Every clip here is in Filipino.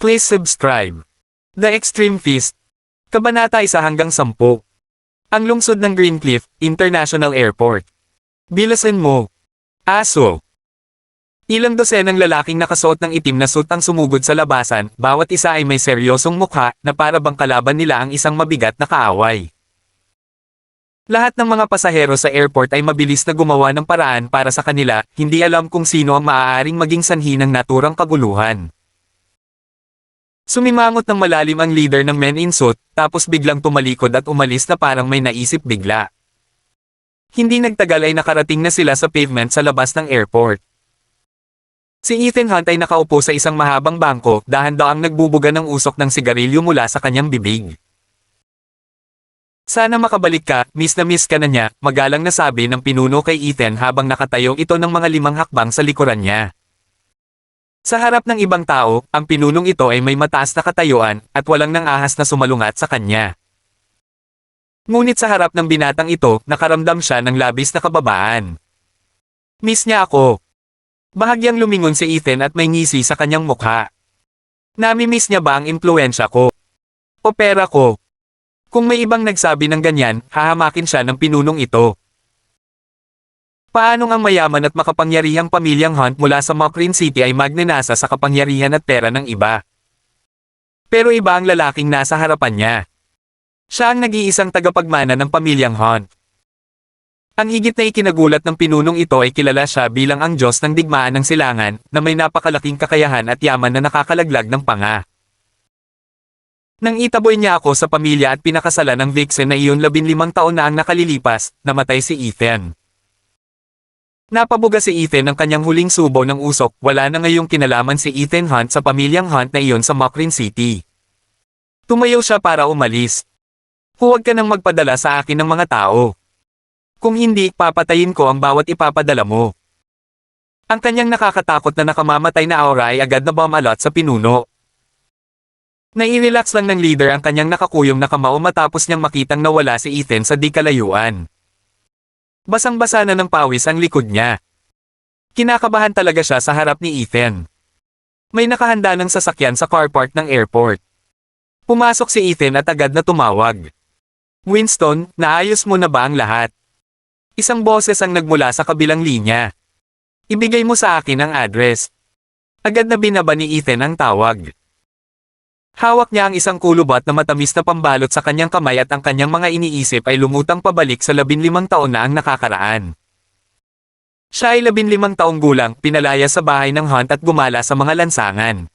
Please subscribe. The Extreme Feast. Kabanata 1 hanggang 10. Ang lungsod ng Greencliff International Airport. Bilasan mo. Aso. Ilang dosenang lalaking nakasuot ng itim na suit ang sumugod sa labasan, bawat isa ay may seryosong mukha na para bang kalaban nila ang isang mabigat na kaaway. Lahat ng mga pasahero sa airport ay mabilis na gumawa ng paraan para sa kanila, hindi alam kung sino ang maaaring maging sanhi ng naturang kaguluhan. Sumimangot ng malalim ang leader ng Men in Suit, tapos biglang tumalikod at umalis na parang may naisip bigla. Hindi nagtagal ay nakarating na sila sa pavement sa labas ng airport. Si Ethan Hunt ay nakaupo sa isang mahabang bangko, dahan-daang nagbubuga ng usok ng sigarilyo mula sa kanyang bibig. Sana makabalik ka, miss ka na niya, magalang nasabi ng pinuno kay Ethan habang nakatayo ito ng mga 5 hakbang sa likuran niya. Sa harap ng ibang tao, ang pinunong ito ay may mataas na katayuan, at walang nang ahas na sumalungat sa kanya. Ngunit sa harap ng binatang ito, nakaramdam siya ng labis na kababaan. Miss niya ako. Bahagyang lumingon si Ethan at may ngisi sa kanyang mukha. Nami-miss niya ba ang impluwensya ko? O pera ko? Kung may ibang nagsabi ng ganyan, hahamakin siya ng pinunong ito. Paanong ang mayaman at makapangyarihang pamilyang Hunt mula sa Mocrin City ay magnanasa sa kapangyarihan at pera ng iba? Pero iba ang lalaking nasa harapan niya. Siya ang nag-iisang tagapagmana ng pamilyang Hunt. Ang higit na ikinagulat ng pinunong ito ay kilala siya bilang ang Diyos ng digmaan ng silangan, na may napakalaking kakayahan at yaman na nakakalaglag ng panga. Nang itaboy niya ako sa pamilya at pinakasalan ng Vixen na iyon 15 taon na ang nakalilipas, namatay si Ethan. Napabuga si Ethan ng kanyang huling subo ng usok, wala na ngayong kinalaman si Ethan Hunt sa pamilyang Hunt na iyon sa Mocrin City. Tumayo siya para umalis. Huwag ka nang magpadala sa akin ng mga tao. Kung hindi, papatayin ko ang bawat ipapadala mo. Ang kanyang nakakatakot na nakamamatay na aura ay agad na bumalot sa pinuno. Nai-relax lang ng leader ang kanyang nakakuyong na kamao matapos niyang makitang nawala si Ethan sa di kalayuan. Basang-basa na ng pawis ang likod niya. Kinakabahan talaga siya sa harap ni Ethan. May nakahanda ng sasakyan sa car park ng airport. Pumasok si Ethan at agad na tumawag. Winston, naayos mo na ba ang lahat? Isang boses ang nagmula sa kabilang linya. Ibigay mo sa akin ang address. Agad na binaba ni Ethan ang tawag. Hawak niya ang isang kulubot na matamis na pambalot sa kanyang kamay at ang kanyang mga iniisip ay lumutang pabalik sa 15 taon na ang nakakaraan. Siya ay 15 taong gulang, pinalaya sa bahay ng Hunt at gumala sa mga lansangan.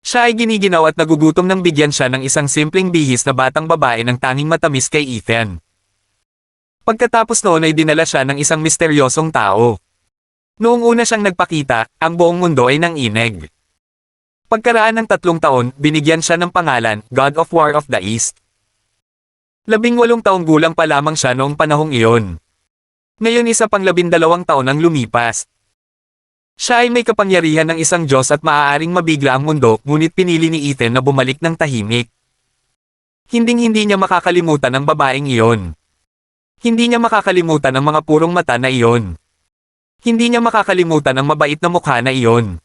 Siya ay giniginaw at nagugutom nang bigyan siya ng isang simpleng bihis na batang babae ng tanging matamis kay Ethan. Pagkatapos noon ay dinala siya ng isang misteryosong tao. Noong una siyang nagpakita, ang buong mundo ay nanginig. Pagkaraan ng 3 taon, binigyan siya ng pangalan, God of War of the East. 18 taong gulang pa lamang siya noong panahong iyon. Ngayon isa pang 12 taon ang lumipas. Siya ay may kapangyarihan ng isang Diyos at maaaring mabigla ang mundo, ngunit pinili ni Ethan na bumalik ng tahimik. Hinding-hindi niya makakalimutan ang babaeng iyon. Hindi niya makakalimutan ang mga purong mata na iyon. Hindi niya makakalimutan ang mabait na mukha na iyon.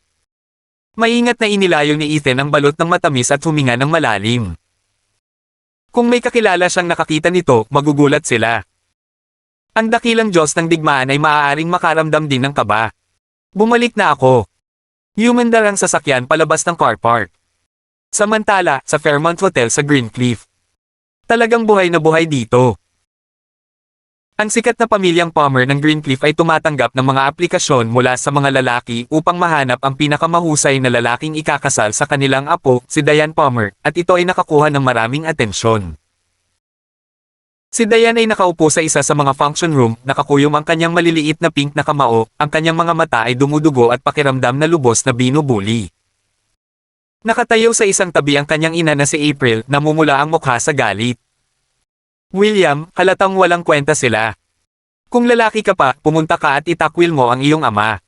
Maingat na inilayo ni Ethan ang balot ng matamis at huminga ng malalim. Kung may kakilala siyang nakakita nito, magugulat sila. Ang dakilang Diyos ng digmaan ay maaaring makaramdam din ng kaba. Bumalik na ako. Humandar ang sasakyan palabas ng car park. Samantala, sa Fairmont Hotel sa Greencliff. Talagang buhay na buhay dito. Ang sikat na pamilyang Palmer ng Greencliff ay tumatanggap ng mga aplikasyon mula sa mga lalaki upang mahanap ang pinakamahusay na lalaking ikakasal sa kanilang apo, si Diane Palmer, at ito ay nakakuha ng maraming atensyon. Si Diane ay nakaupo sa isa sa mga function room, nakakuyom ang kanyang maliliit na pink na kamao, ang kanyang mga mata ay dumudugo at pakiramdam na lubos na binubuli. Nakatayo sa isang tabi ang kanyang ina na si April, namumula ang mukha sa galit. William, halatang walang kwenta sila. Kung lalaki ka pa, pumunta ka at itakwil mo ang iyong ama.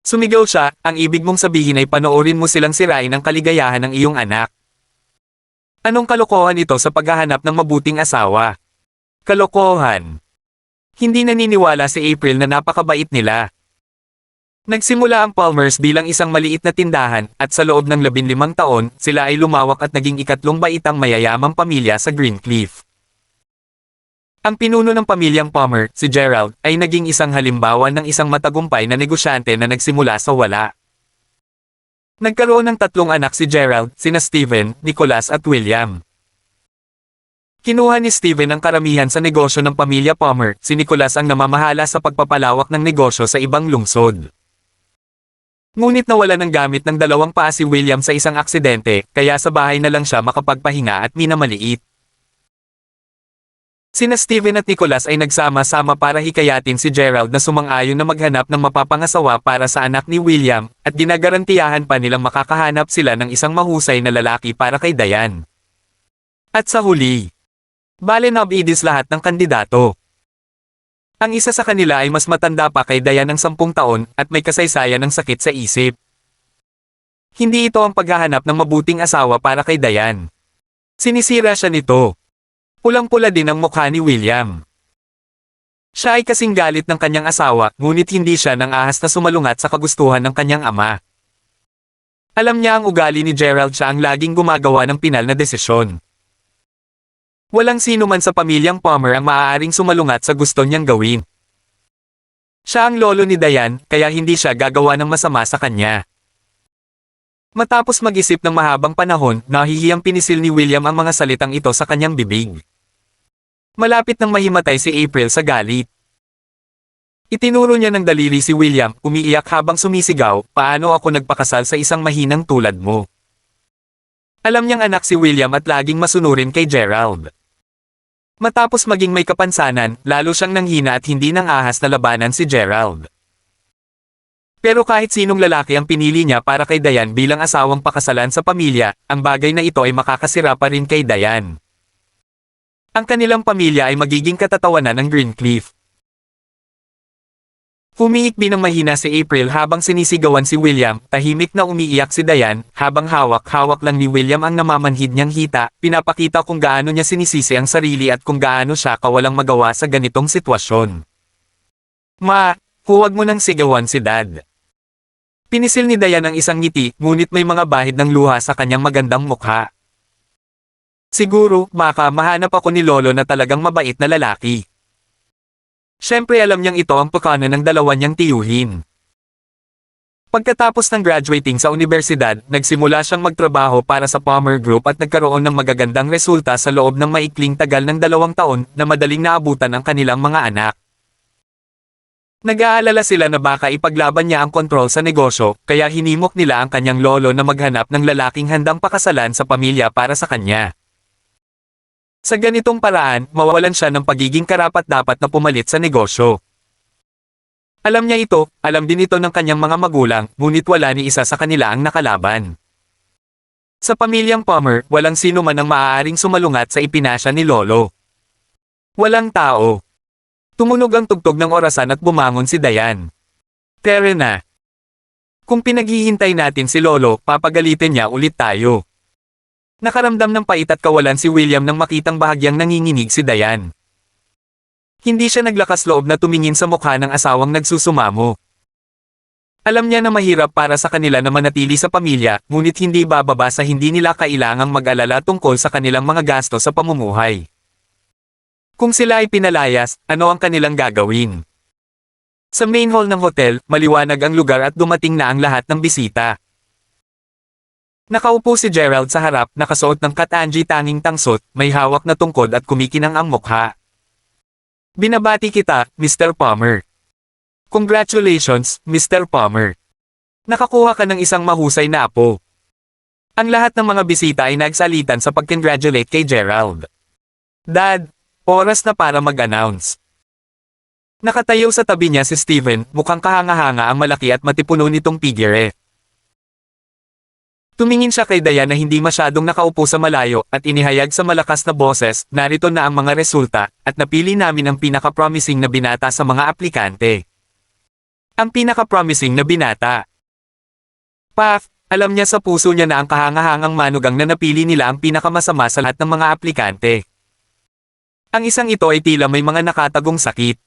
Sumigaw siya, ang ibig mong sabihin ay panoorin mo silang sirain ang kaligayahan ng iyong anak. Anong kalokohan ito sa paghahanap ng mabuting asawa? Kalokohan. Hindi naniniwala si April na napakabait nila. Nagsimula ang Palmers bilang isang maliit na tindahan, at sa loob ng 15 taon, sila ay lumawak at naging ikatlong baitang mayayamang pamilya sa Greencliff. Ang pinuno ng pamilyang Palmer, si Gerald, ay naging isang halimbawa ng isang matagumpay na negosyante na nagsimula sa wala. Nagkaroon ng 3 anak si Gerald, sina Stephen, Nicholas at William. Kinuha ni Stephen ang karamihan sa negosyo ng pamilya Palmer, si Nicholas ang namamahala sa pagpapalawak ng negosyo sa ibang lungsod. Ngunit nawala ng gamit ng 2 paa si William sa isang aksidente, kaya sa bahay na lang siya makapagpahinga at minamaliit. Sina Stephen at Nicholas ay nagsama-sama para hikayatin si Gerald na sumang-ayon na maghanap ng mapapangasawa para sa anak ni William, at ginagarantiyahan pa nilang makakahanap sila ng isang mahusay na lalaki para kay Diane. At sa huli, bale nabidis lahat ng kandidato. Ang isa sa kanila ay mas matanda pa kay Diane ng 10 taon, at may kasaysayan ng sakit sa isip. Hindi ito ang paghahanap ng mabuting asawa para kay Diane. Sinisira siya nito. Pulang-pula din ang mukha ni William. Siya ay kasing galit ng kanyang asawa, ngunit hindi siya nang ahas na sumalungat sa kagustuhan ng kanyang ama. Alam niya ang ugali ni Gerald, siya ang laging gumagawa ng pinal na desisyon. Walang sino man sa pamilyang Palmer ang maaaring sumalungat sa gusto niyang gawin. Siya ang lolo ni Diane, kaya hindi siya gagawa ng masama sa kanya. Matapos mag-isip ng mahabang panahon, nahihiyang pinisil ni William ang mga salitang ito sa kanyang bibig. Malapit nang mahimatay si April sa galit. Itinuro niya ng daliri si William, umiiyak habang sumisigaw, "Paano ako nagpakasal sa isang mahinang tulad mo?" Alam niyang anak si William at laging masunurin kay Gerald. Matapos maging may kapansanan, lalo siyang nanghina at hindi nang ahas na labanan si Gerald. Pero kahit sinong lalaki ang pinili niya para kay Diane bilang asawang pakasalan sa pamilya, ang bagay na ito ay makakasira pa rin kay Diane. Ang kanilang pamilya ay magiging katatawanan ng Greencliff. Humiikbi ng mahina si April habang sinisigawan si William, tahimik na umiiyak si Diane, habang hawak-hawak lang ni William ang namamanhid niyang hita, pinapakita kung gaano niya sinisisi ang sarili at kung gaano siya kawalang magawa sa ganitong sitwasyon. "Ma, huwag mo nang sigawan si Dad." Pinisil ni Diane ang isang ngiti, ngunit may mga bahid ng luha sa kanyang magandang mukha. "Siguro, baka mahanap ako ni Lolo na talagang mabait na lalaki." Siyempre alam niyang ito ang pagkano ng 2 niyang tiyuhin. Pagkatapos ng graduating sa universidad, nagsimula siyang magtrabaho para sa Palmer Group at nagkaroon ng magagandang resulta sa loob ng maikling tagal ng 2 taon na madaling naabutan ang kanilang mga anak. Nag-aalala sila na baka ipaglaban niya ang kontrol sa negosyo, kaya hinimok nila ang kanyang lolo na maghanap ng lalaking handang pakasalan sa pamilya para sa kanya. Sa ganitong paraan, mawawalan siya ng pagiging karapat-dapat na pumalit sa negosyo. Alam niya ito, alam din ito ng kanyang mga magulang, ngunit wala ni isa sa kanila ang nakalaban. Sa pamilyang Palmer, walang sino man ang maaaring sumalungat sa ipinasya ni Lolo. Walang tao. Tumunog ang tugtog ng orasan at bumangon si Diane. "Tere na. Kung pinaghihintay natin si Lolo, papagalitin niya ulit tayo." Nakaramdam ng pait at kawalan si William nang makitang bahagyang nanginginig si Diane. Hindi siya naglakas loob na tumingin sa mukha ng asawang nagsusumamo. Alam niya na mahirap para sa kanila na manatili sa pamilya, ngunit hindi bababa sa hindi nila kailangang mag-alala tungkol sa kanilang mga gasto sa pamumuhay. Kung sila ay pinalayas, ano ang kanilang gagawin? Sa main hall ng hotel, maliwanag ang lugar at dumating na ang lahat ng bisita. Nakaupo si Gerald sa harap, nakasuot ng katanji tanging tangsot, may hawak na tungkod at kumikinang ang mukha. "Binabati kita, Mr. Palmer." "Congratulations, Mr. Palmer. Nakakuha ka ng isang mahusay na apo." Ang lahat ng mga bisita ay nagsalitan sa pag-congratulate kay Gerald. "Dad, oras na para mag-announce." Nakatayo sa tabi niya si Stephen, mukhang kahanga-hanga ang malaki at matipuno nitong figure. Tumingin siya kay Diane na hindi masyadong nakaupo sa malayo at inihayag sa malakas na boses, "Narito na ang mga resulta, at napili namin ang pinaka-promising na binata sa mga aplikante." Ang pinaka-promising na binata. Paf, alam niya sa puso niya na ang kahangahangang manugang na napili nila ang pinakamasama sa lahat ng mga aplikante. Ang isang ito ay tila may mga nakatagong sakit.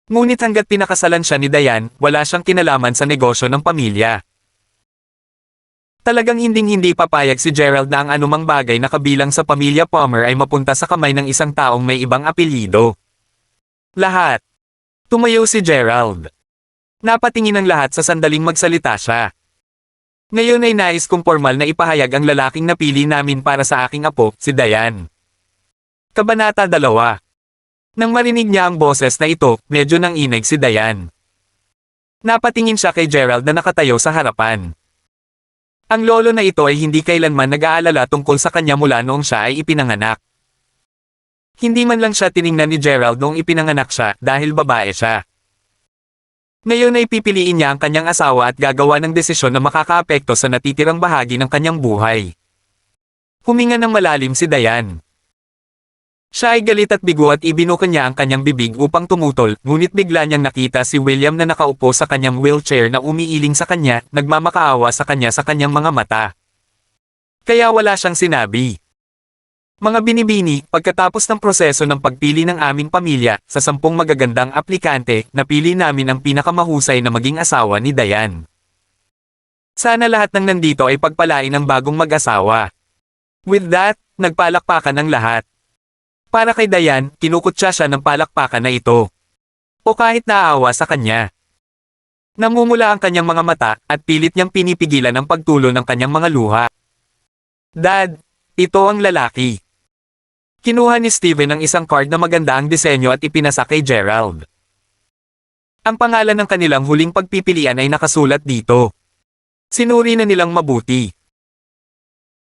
Ngunit hanggat pinakasalan siya ni Diane, wala siyang kinalaman sa negosyo ng pamilya. Talagang hinding-hindi papayag si Gerald na ang anumang bagay na kabilang sa pamilya Palmer ay mapunta sa kamay ng isang taong may ibang apelyido. Lahat. Tumayo si Gerald. Napatingin ang lahat sa sandaling magsalita siya. Ngayon ay nais kong formal na ipahayag ang lalaking napili namin para sa aking apo, si Diane. Kabanata 2. Nang marinig niya ang boses na ito, medyo nanginig si Diane. Napatingin siya kay Gerald na nakatayo sa harapan. Ang lolo na ito ay hindi kailanman nag-aalala tungkol sa kanya mula noong siya ay ipinanganak. Hindi man lang siya tiningnan ni Gerald noong ipinanganak siya dahil babae siya. Ngayon ay pipiliin niya ang kanyang asawa at gagawa ng desisyon na makakaapekto sa natitirang bahagi ng kanyang buhay. Huminga ng malalim si Diane. Siya ay galit at bigo at ibinuka niya ang kanyang bibig upang tumutol, ngunit bigla niyang nakita si William na nakaupo sa kanyang wheelchair na umiiling sa kanya, nagmamakaawa sa kanyang mga mata. Kaya wala siyang sinabi. Mga binibini, pagkatapos ng proseso ng pagpili ng aming pamilya, sa 10 magagandang aplikante, napili namin ang pinakamahusay na maging asawa ni Diane. Sana lahat ng nandito ay pagpalain ng bagong mag-asawa. With that, nagpalakpakan ang lahat. Para kay Diane, kinukutsa siya ng palakpakan na ito. O kahit naaawa sa kanya. Namumula ang kanyang mga mata, at pilit niyang pinipigilan ang pagtulo ng kanyang mga luha. Dad, ito ang lalaki. Kinuha ni Steven ang isang card na maganda ang disenyo at ipinasa kay Gerald. Ang pangalan ng kanilang huling pagpipilian ay nakasulat dito. Sinuri na nilang mabuti.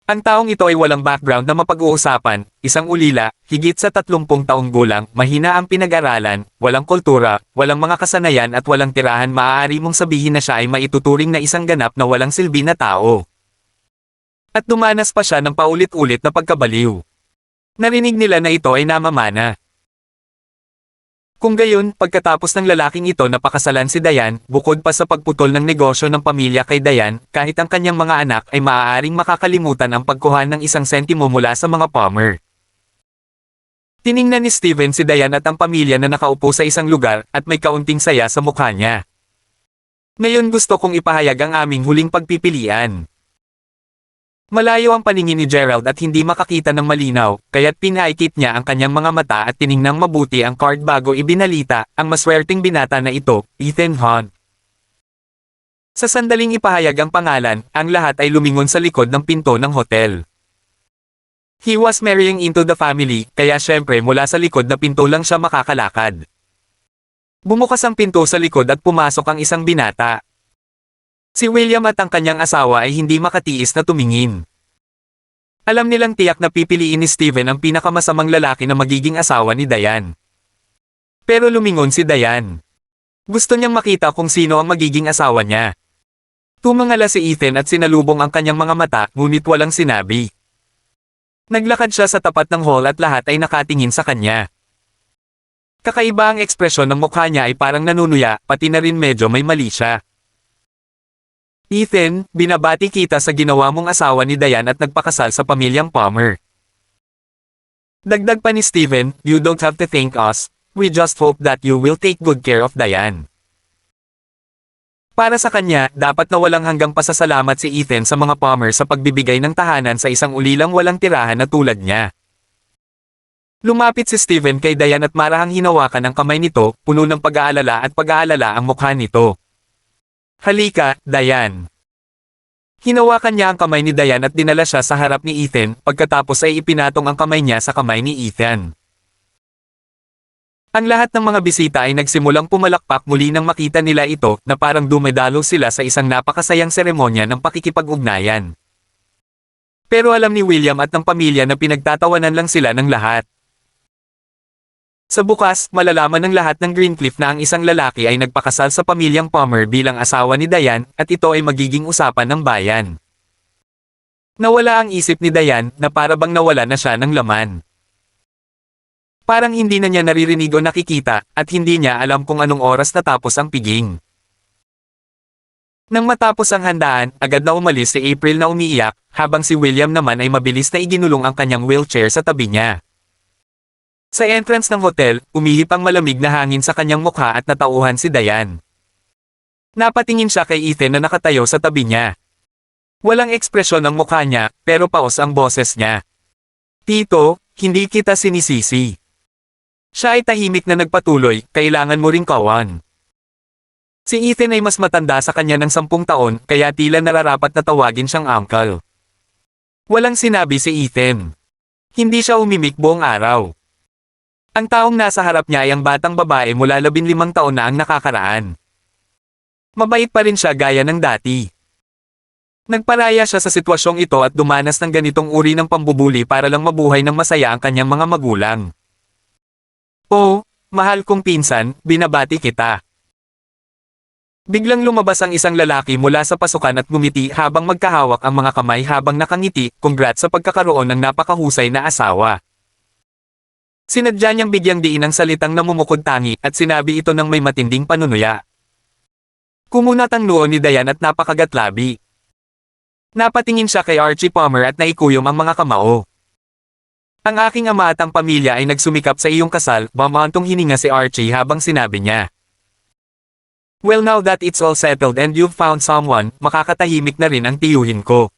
Ang taong ito ay walang background na mapag-uusapan, isang ulila, higit sa 30 taong gulang, mahina ang pinag-aralan, walang kultura, walang mga kasanayan at walang tirahan. Maaari mong sabihin na siya ay maituturing na isang ganap na walang silbi na tao. At dumanas pa siya ng paulit-ulit na pagkabaliw. Narinig nila na ito ay namamana. Kung gayon, pagkatapos ng lalaking ito napakasalan si Diane, bukod pa sa pagputol ng negosyo ng pamilya kay Diane, kahit ang kanyang mga anak ay maaaring makakalimutan ang pagkuha ng isang sentimo mula sa mga Palmer. Tiningnan ni Steven si Diane at ang pamilya na nakaupo sa isang lugar at may kaunting saya sa mukha niya. Ngayon gusto kong ipahayag ang aming huling pagpipilian. Malayo ang paningin ni Gerald at hindi makakita ng malinaw, kaya't pinaikit niya ang kanyang mga mata at tiningnang mabuti ang card bago ibinalita, ang maswerteng binata na ito, Ethan Hunt. Sa sandaling ipahayag ang pangalan, ang lahat ay lumingon sa likod ng pinto ng hotel. He was marrying into the family, kaya syempre mula sa likod na pinto lang siya makakalakad. Bumukas ang pinto sa likod at pumasok ang isang binata. Si William at ang kanyang asawa ay hindi makatiis na tumingin. Alam nilang tiyak na pipiliin ni Steven ang pinakamasamang lalaki na magiging asawa ni Diane. Pero lumingon si Diane. Gusto niyang makita kung sino ang magiging asawa niya. Tumangala si Ethan at sinalubong ang kanyang mga mata, ngunit walang sinabi. Naglakad siya sa tapat ng hall at lahat ay nakatingin sa kanya. Kakaiba ang ekspresyon ng mukha niya ay parang nanunuya, pati na rin medyo may mali siya. Ethan, binabati kita sa ginawa mong asawa ni Diane at nagpakasal sa pamilyang Palmer. Dagdag pa ni Steven, you don't have to thank us, we just hope that you will take good care of Diane. Para sa kanya, dapat na walang hanggang pasasalamat si Ethan sa mga Palmer sa pagbibigay ng tahanan sa isang ulilang walang tirahan na tulad niya. Lumapit si Steven kay Diane at marahang hinawakan ang kamay nito, puno ng pag-aalala ang mukha nito. Halika, Diane. Hinawakan niya ang kamay ni Diane at dinala siya sa harap ni Ethan, pagkatapos ay ipinatong ang kamay niya sa kamay ni Ethan. Ang lahat ng mga bisita ay nagsimulang pumalakpak muli nang makita nila ito, na parang dumedalo sila sa isang napakasayang seremonya ng pakikipag-ugnayan. Pero alam ni William at ng pamilya na pinagtatawanan lang sila ng lahat. Sa bukas, malalaman ng lahat ng Greencliff na ang isang lalaki ay nagpakasal sa pamilyang Palmer bilang asawa ni Diane, at ito ay magiging usapan ng bayan. Nawala ang isip ni Diane, na para bang nawala na siya ng laman. Parang hindi na niya naririnig o nakikita, at hindi niya alam kung anong oras natapos ang piging. Nang matapos ang handaan, agad na umalis si April na umiiyak, habang si William naman ay mabilis na iginulong ang kanyang wheelchair sa tabi niya. Sa entrance ng hotel, umihip ang malamig na hangin sa kanyang mukha at natauhan si Diane. Napatingin siya kay Ethan na nakatayo sa tabi niya. Walang ekspresyon ang mukha niya, pero paos ang boses niya. Tito, hindi kita sinisisi. Siya ay tahimik na nagpatuloy, kailangan mo ring kawan. Si Ethan ay mas matanda sa kanya ng 10 taon, kaya tila nararapat na tawagin siyang uncle. Walang sinabi si Ethan. Hindi siya umimik buong araw. Ang taong nasa harap niya ay ang batang babae mula 15 taon na ang nakakaraan. Mabait pa rin siya gaya ng dati. Nagparaya siya sa sitwasyong ito at dumanas ng ganitong uri ng pambubuli para lang mabuhay ng masaya ang kanyang mga magulang. Oh, mahal kong pinsan, binabati kita. Biglang lumabas ang isang lalaki mula sa pasukan at ngumiti habang magkahawak ang mga kamay habang nakangiti, congrats sa pagkakaroon ng napakahusay na asawa. Sinadya niyang bigyang diin ang salitang namumukod-tangi at sinabi ito ng may matinding panunuya. Kumunat ang noo ni Diane at napakagatlabi. Napatingin siya kay Archie Palmer at naikuyom ang mga kamao. Ang aking ama at ang pamilya ay nagsumikap sa iyong kasal, mamantong hininga si Archie habang sinabi niya. Well, now that it's all settled and you've found someone, makakatahimik na rin ang tiyuhin ko.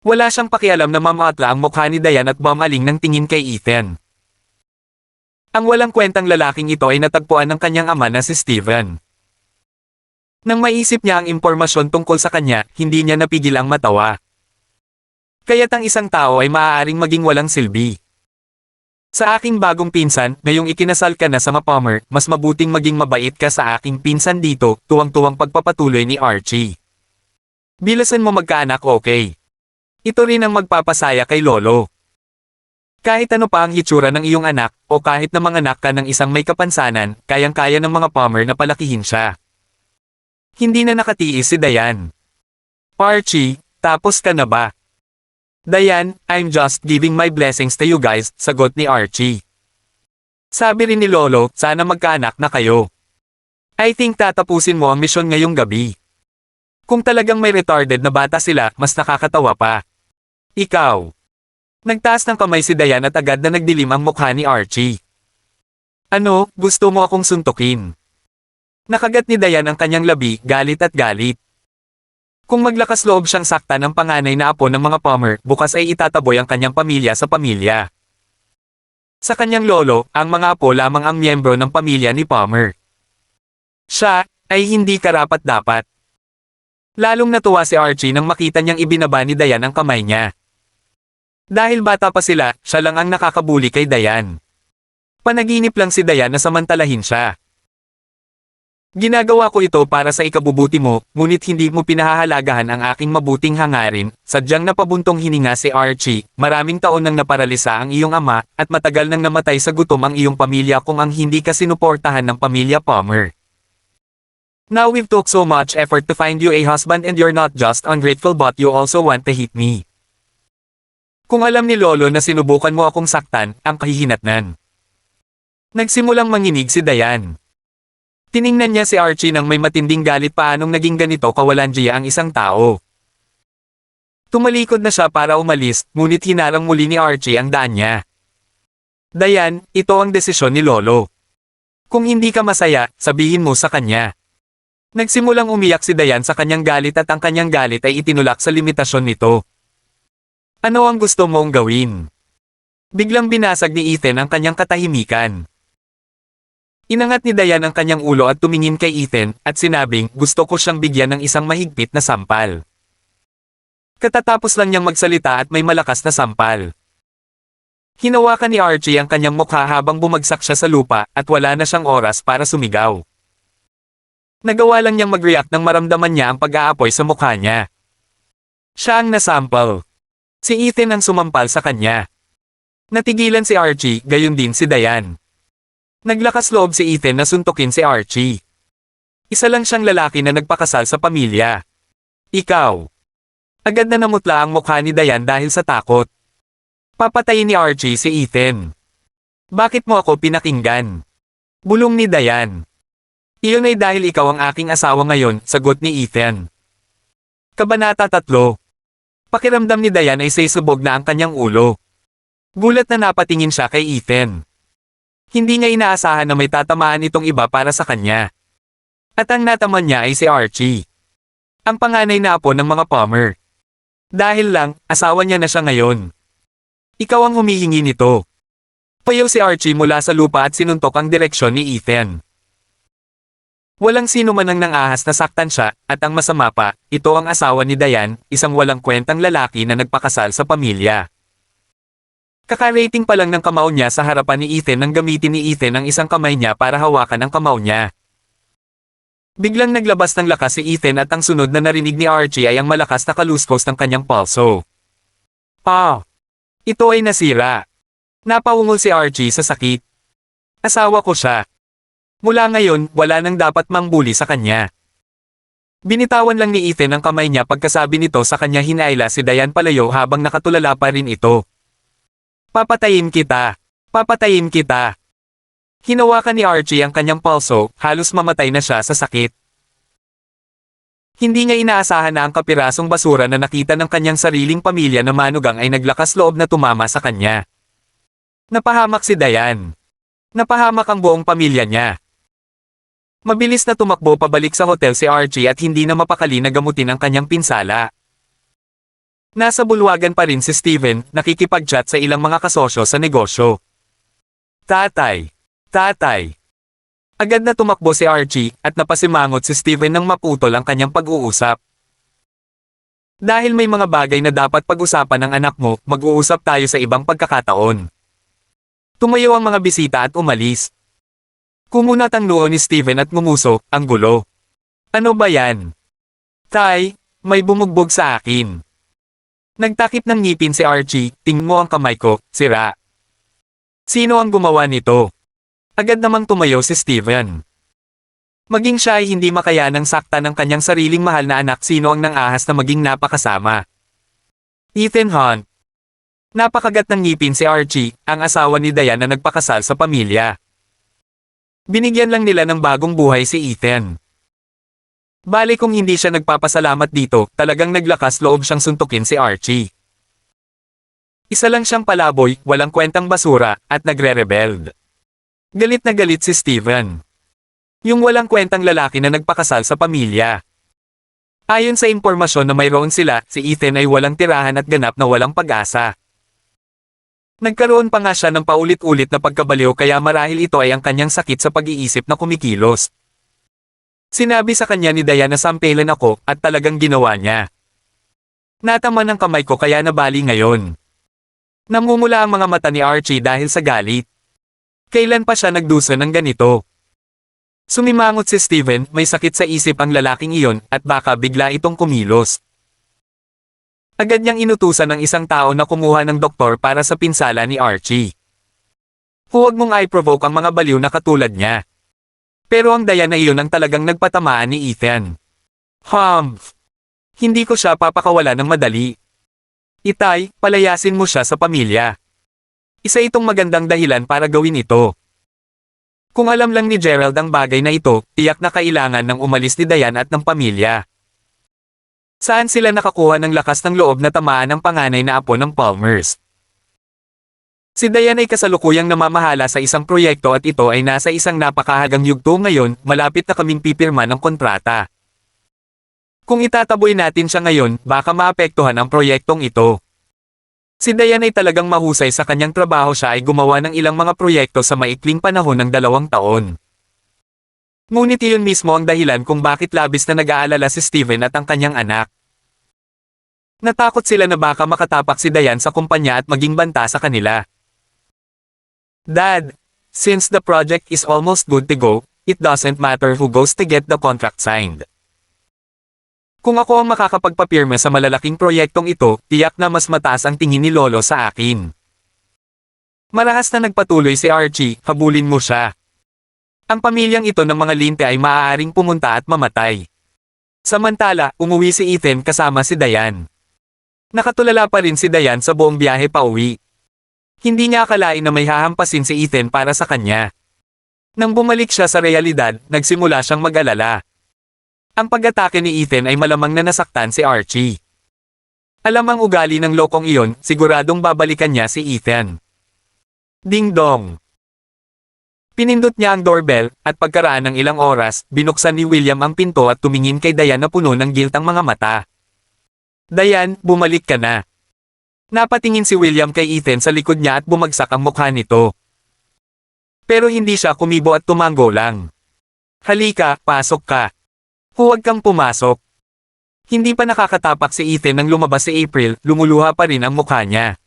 Wala siyang pakialam na mamaatla ang mukha ni Diane at mamaling ng tingin kay Ethan. Ang walang kwentang lalaking ito ay natagpuan ng kanyang ama na si Steven. Nang maisip niya ang impormasyon tungkol sa kanya, hindi niya napigil ang matawa. Kaya't ang isang tao ay maaaring maging walang silbi. Sa aking bagong pinsan, ngayong ikinasal ka na sa Palmer, mas mabuting maging mabait ka sa aking pinsan dito, tuwang-tuwang pagpapatuloy ni Archie. Bilasan mo magkaanak, okay? Ito rin ang magpapasaya kay Lolo. Kahit ano pa ang hitsura ng iyong anak, o kahit na manganak ka ng isang may kapansanan, kayang-kaya ng mga Palmer na palakihin siya. Hindi na nakatiis si Diane. Archie, tapos ka na ba? Diane, I'm just giving my blessings to you guys, sagot ni Archie. Sabi rin ni Lolo, sana magkaanak na kayo. I think tatapusin mo ang misyon ngayong gabi. Kung talagang may retarded na bata sila, mas nakakatawa pa. Ikaw. Nagtaas ng kamay si Diane at agad na nagdilim ang mukha ni Archie. Ano, gusto mo akong suntukin? Nakagat ni Diane ang kanyang labi, galit at galit. Kung maglakas loob siyang saktan ng panganay na apo ng mga Palmer, bukas ay itataboy ang kanyang pamilya sa pamilya. Sa kanyang lolo, ang mga apo lamang ang miyembro ng pamilya ni Palmer. Siya, ay hindi karapat-dapat. Lalong natuwa si Archie nang makita niyang ibinaba ni Diane ang kamay niya. Dahil bata pa sila, siya lang ang nakakabuli kay Diane. Panaginip lang si Diane na samantalahin siya. Ginagawa ko ito para sa ikabubuti mo, ngunit hindi mo pinahahalagahan ang aking mabuting hangarin, sadyang napabuntong hininga si Archie, maraming taon nang naparalisa ang iyong ama, at matagal nang namatay sa gutom ang iyong pamilya kung ang hindi ka sinuportahan ng pamilya Palmer. Now we've took so much effort to find you a husband and you're not just ungrateful but you also want to hit me. Kung alam ni Lolo na sinubukan mo akong saktan, ang kahihinatnan. Nagsimulang manginig si Diane. Tiningnan niya si Archie nang may matinding galit paanong naging ganito kawalandiya ang isang tao. Tumalikod na siya para umalis, ngunit hinarang muli ni Archie ang daan niya. Diane, ito ang desisyon ni Lolo. Kung hindi ka masaya, sabihin mo sa kanya. Nagsimulang umiyak si Diane sa kanyang galit at ang kanyang galit ay itinulak sa limitasyon nito. Ano ang gusto mong gawin? Biglang binasag ni Ethan ang kanyang katahimikan. Inangat ni Diane ang kanyang ulo at tumingin kay Ethan, at sinabing, gusto ko siyang bigyan ng isang mahigpit na sampal. Katatapos lang niyang magsalita at may malakas na sampal. Hinawakan ni Archie ang kanyang mukha habang bumagsak siya sa lupa, at wala na siyang oras para sumigaw. Nagawa lang niyang mag-react nang maramdaman niya ang pag-aapoy sa mukha niya. Siya ang nasampal. Si Ethan ang sumampal sa kanya. Natigilan si Archie, gayon din si Diane. Naglakas loob si Ethan na suntukin si Archie. Isa lang siyang lalaki na nagpakasal sa pamilya. Ikaw. Agad na namutla ang mukha ni Diane dahil sa takot. Papatayin ni Archie si Ethan. Bakit mo ako pinakinggan? Bulong ni Diane. Iyon ay dahil ikaw ang aking asawa ngayon, sagot ni Ethan. Kabanata 3. Pakiramdam ni Diane ay sisubog na ang kanyang ulo. Gulat na napatingin siya kay Ethan. Hindi niya inaasahan na may tatamaan itong iba para sa kanya. At ang nataman niya ay si Archie. Ang panganay na apo ng mga Palmer. Dahil lang, asawa niya na siya ngayon. Ikaw ang humihingi nito. Payaw si Archie mula sa lupa at sinuntok ang direksyon ni Ethan. Walang sino man ang nangahas na saktan siya, at ang masama pa, ito ang asawa ni Diane, isang walang kwentang lalaki na nagpakasal sa pamilya. Kaka-rating pa lang ng kamao niya sa harapan ni Ethan nang gamitin ni Ethan ang isang kamay niya para hawakan ang kamao niya. Biglang naglabas ng lakas si Ethan at ang sunod na narinig ni Archie ay ang malakas na kaluskos ng kanyang pulso. Ito ay nasira. Napaungol si Archie sa sakit. Asawa ko siya. Mula ngayon, wala nang dapat mangbuli sa kanya. Binitawan lang ni Ethan ang kamay niya pagkasabi nito sa kanya hinaila si Diane palayo habang nakatulala pa rin ito. Papatayin kita. Papatayin kita. Hinawakan ni Archie ang kanyang pulso, halos mamatay na siya sa sakit. Hindi niya inaasahan na ang kapirasong basura na nakita ng kanyang sariling pamilya na manugang ay naglakas loob na tumama sa kanya. Napahamak si Diane. Napahamak ang buong pamilya niya. Mabilis na tumakbo pabalik sa hotel si Archie at hindi na mapakali na gamutin ang kanyang pinsala. Nasa bulwagan pa rin si Steven, nakikipag-chat sa ilang mga kasosyo sa negosyo. Tatay! Tatay! Agad na tumakbo si Archie, at napasimangot si Steven nang maputol ang kanyang pag-uusap. Dahil may mga bagay na dapat pag-usapan ng anak mo, mag-uusap tayo sa ibang pagkakataon. Tumayo ang mga bisita at umalis. Kumunat ang noo ni Steven at ngumuso, ang gulo. Ano ba yan? Tay, may bumugbog sa akin. Nagtakip ng ngipin si Archie, tingin mo ang kamay ko, sira. Sino ang gumawa nito? Agad namang tumayo si Steven. Maging siya ay hindi makayanang sakta ng kanyang sariling mahal na anak, sino ang nangahas na maging napakasama. Ethan Hunt. Napakagat ng ngipin si Archie, ang asawa ni Diane na nagpakasal sa pamilya. Binigyan lang nila ng bagong buhay si Ethan. Bale kung hindi siya nagpapasalamat dito, talagang naglakas loob siyang suntukin si Archie. Isa lang siyang palaboy, walang kwentang basura, at nagre-rebelled. Galit na galit si Steven. Yung walang kwentang lalaki na nagpakasal sa pamilya. Ayon sa impormasyon na mayroon sila, si Ethan ay walang tirahan at ganap na walang pag-asa. Nagkaroon pa nga siya ng paulit-ulit na pagkabaliw kaya marahil ito ay ang kanyang sakit sa pag-iisip na kumikilos. Sinabi sa kanya ni Diane na sampelan ako, at talagang ginawa niya. Nataman ang kamay ko kaya nabali ngayon. Namumula ang mga mata ni Archie dahil sa galit. Kailan pa siya nagdusa ng ganito? Sumimangot si Steven, may sakit sa isip ang lalaking iyon, at baka bigla itong kumilos. Agad niyang inutusan ng isang tao na kumuha ng doktor para sa pinsala ni Archie. Huwag mong i-provoke ang mga baliw na katulad niya. Pero ang Diane na iyon ang talagang nagpatamaan ni Ethan. Hindi ko siya papakawala ng madali. Itay, palayasin mo siya sa pamilya. Isa itong magandang dahilan para gawin ito. Kung alam lang ni Gerald ang bagay na ito, tiyak na kailangan ng umalis ni Diane at ng pamilya. Saan sila nakakuha ng lakas ng loob na tamaan ang panganay na apo ng Palmers? Si Diane ay kasalukuyang namamahala sa isang proyekto at ito ay nasa isang napakahagang yugto ngayon, malapit na kaming pipirma ng kontrata. Kung itataboy natin siya ngayon, baka maapektuhan ang proyektong ito. Si Diane ay talagang mahusay sa kanyang trabaho, siya ay gumawa ng ilang mga proyekto sa maikling panahon ng 2 taon. Ngunit iyon mismo ang dahilan kung bakit labis na nag-aalala si Steven at ang kanyang anak. Natakot sila na baka makatapak si Diane sa kumpanya at maging banta sa kanila. Dad, since the project is almost good to go, it doesn't matter who goes to get the contract signed. Kung ako ang makakapagpapirma sa malalaking proyektong ito, tiyak na mas mataas ang tingin ni Lolo sa akin. Marahas na nagpatuloy si Archie, habulin mo siya. Ang pamilyang ito ng mga linte ay maaaring pumunta at mamatay. Samantala, umuwi si Ethan kasama si Diane. Nakatulala pa rin si Diane sa buong biyahe pauwi. Hindi niya akalain na may hahampasin si Ethan para sa kanya. Nang bumalik siya sa realidad, nagsimula siyang mag-alala. Ang pag-atake ni Ethan ay malamang na nasaktan si Archie. Alam ang ugali ng lokong iyon, siguradong babalikan niya si Ethan. Ding dong! Pinindot niya ang doorbell, at pagkaraan ng ilang oras, binuksan ni William ang pinto at tumingin kay Diane na puno ng giltang mga mata. Diane, bumalik ka na. Napatingin si William kay Ethan sa likod niya at bumagsak ang mukha nito. Pero hindi siya kumibo at tumango lang. Halika, pasok ka. Huwag kang pumasok. Hindi pa nakakatapak si Ethan nang lumabas si April, lumuluha pa rin ang mukha niya.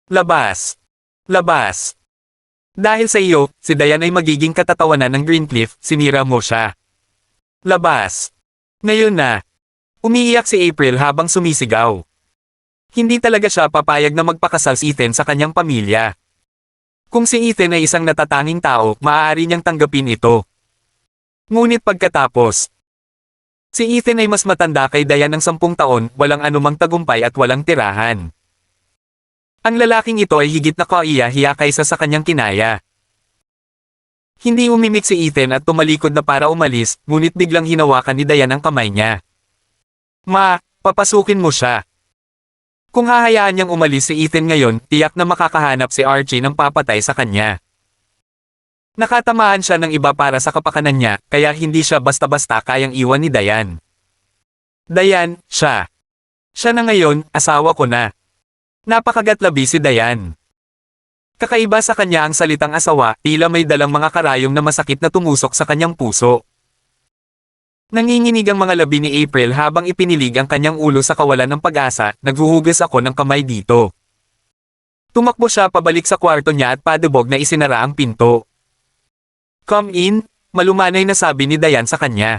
Labas! Labas! Dahil sa iyo, si Diane ay magiging katatawanan ng Greencliff, sinira mo siya. Labas! Ngayon na. Umiiyak si April habang sumisigaw. Hindi talaga siya papayag na magpakasal si Ethan sa kanyang pamilya. Kung si Ethan ay isang natatanging tao, maaari niyang tanggapin ito. Ngunit pagkatapos, si Ethan ay mas matanda kay Diane ng 10 taon, walang anumang tagumpay at walang tirahan. Ang lalaking ito ay higit na kaiya-hiya kaysa sa kanyang kinaya. Hindi umimik si Ethan at tumalikod na para umalis, ngunit biglang hinawakan ni Diane ang kamay niya. Ma, papasukin mo siya. Kung hahayaan niyang umalis si Ethan ngayon, tiyak na makakahanap si Archie ng papatay sa kanya. Nakatamaan siya ng iba para sa kapakanan niya, kaya hindi siya basta-basta kayang iwan ni Diane. Diane, siya. Siya na ngayon, asawa ko na. Napakagatlabi si Diane. Kakaiba sa kanya ang salitang asawa, tila may dalang mga karayom na masakit na tumusok sa kanyang puso. Nanginginig ang mga labi ni April habang ipinilig ang kanyang ulo sa kawalan ng pag-asa, naghuhugas ako ng kamay dito. Tumakbo siya pabalik sa kwarto niya at padubog na isinara ang pinto. Come in, malumanay na sabi ni Diane sa kanya.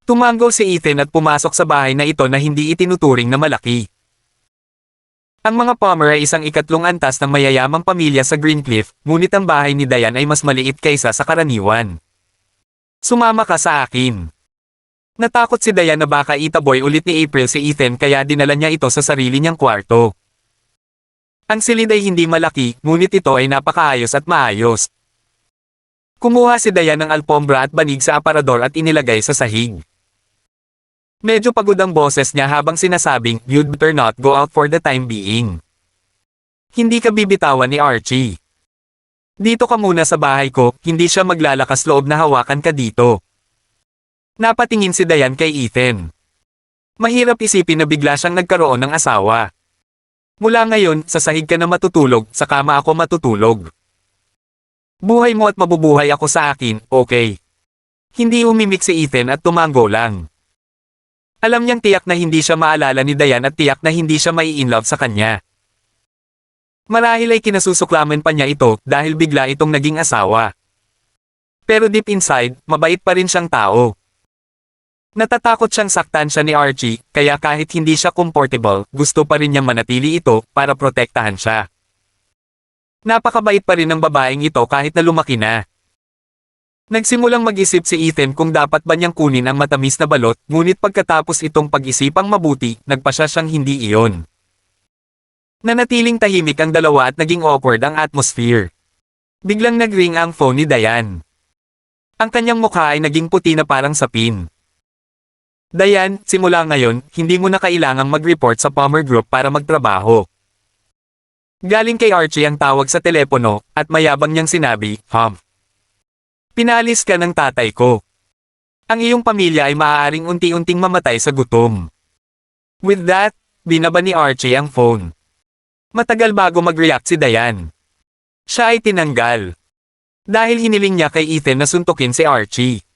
Tumango si Ethan at pumasok sa bahay na ito na hindi itinuturing na malaki. Ang mga Palmer ay isang ikatlong antas ng mayayamang pamilya sa Greencliff, ngunit ang bahay ni Diane ay mas maliit kaysa sa karaniwan. Sumama ka sa akin. Natakot si Diane na baka itaboy ulit ni April si Ethan kaya dinala niya ito sa sarili niyang kwarto. Ang silid ay hindi malaki, ngunit ito ay napakaayos at maayos. Kumuha si Diane ng alpombra at banig sa aparador at inilagay sa sahig. Medyo pagod ang boses niya habang sinasabing, "You'd better not go out for the time being. Hindi ka bibitawan ni Archie. Dito ka muna sa bahay ko, hindi siya maglalakas loob na hawakan ka dito." Napatingin si Diane kay Ethan. Mahirap isipin na bigla siyang nagkaroon ng asawa. Mula ngayon, sa sahig ka na matutulog, sa kama ako matutulog. Buhay mo at mabubuhay ako sa akin, okay? Hindi umimik si Ethan at tumango lang. Alam niyang tiyak na hindi siya maalala ni Diane at tiyak na hindi siya mai-inlove sa kanya. Marahil ay kinasusuklaman pa niya ito dahil bigla itong naging asawa. Pero deep inside, mabait pa rin siyang tao. Natatakot siyang saktan siya ni Archie, kaya kahit hindi siya comfortable, gusto pa rin niyang manatili ito para protektahan siya. Napakabait pa rin ng babaeng ito kahit na lumaki na. Nagsimulang mag-isip si Ethan kung dapat ba niyang kunin ang matamis na balot, ngunit pagkatapos itong pag-isipang mabuti, nagpasya siyang hindi iyon. Nanatiling tahimik ang dalawa at naging awkward ang atmosphere. Biglang nag-ring ang phone ni Diane. Ang kanyang mukha ay naging puti na parang sapin. Diane, simula ngayon, hindi mo na kailangang mag-report sa Palmer Group para magtrabaho. Galing kay Archie ang tawag sa telepono, at mayabang niyang sinabi, Pinalis ka ng tatay ko. Ang iyong pamilya ay maaaring unti-unting mamatay sa gutom. With that, binaba ni Archie ang phone. Matagal bago mag-react si Diane. Siya ay tinanggal. Dahil hiniling niya kay Ethan na suntukin si Archie.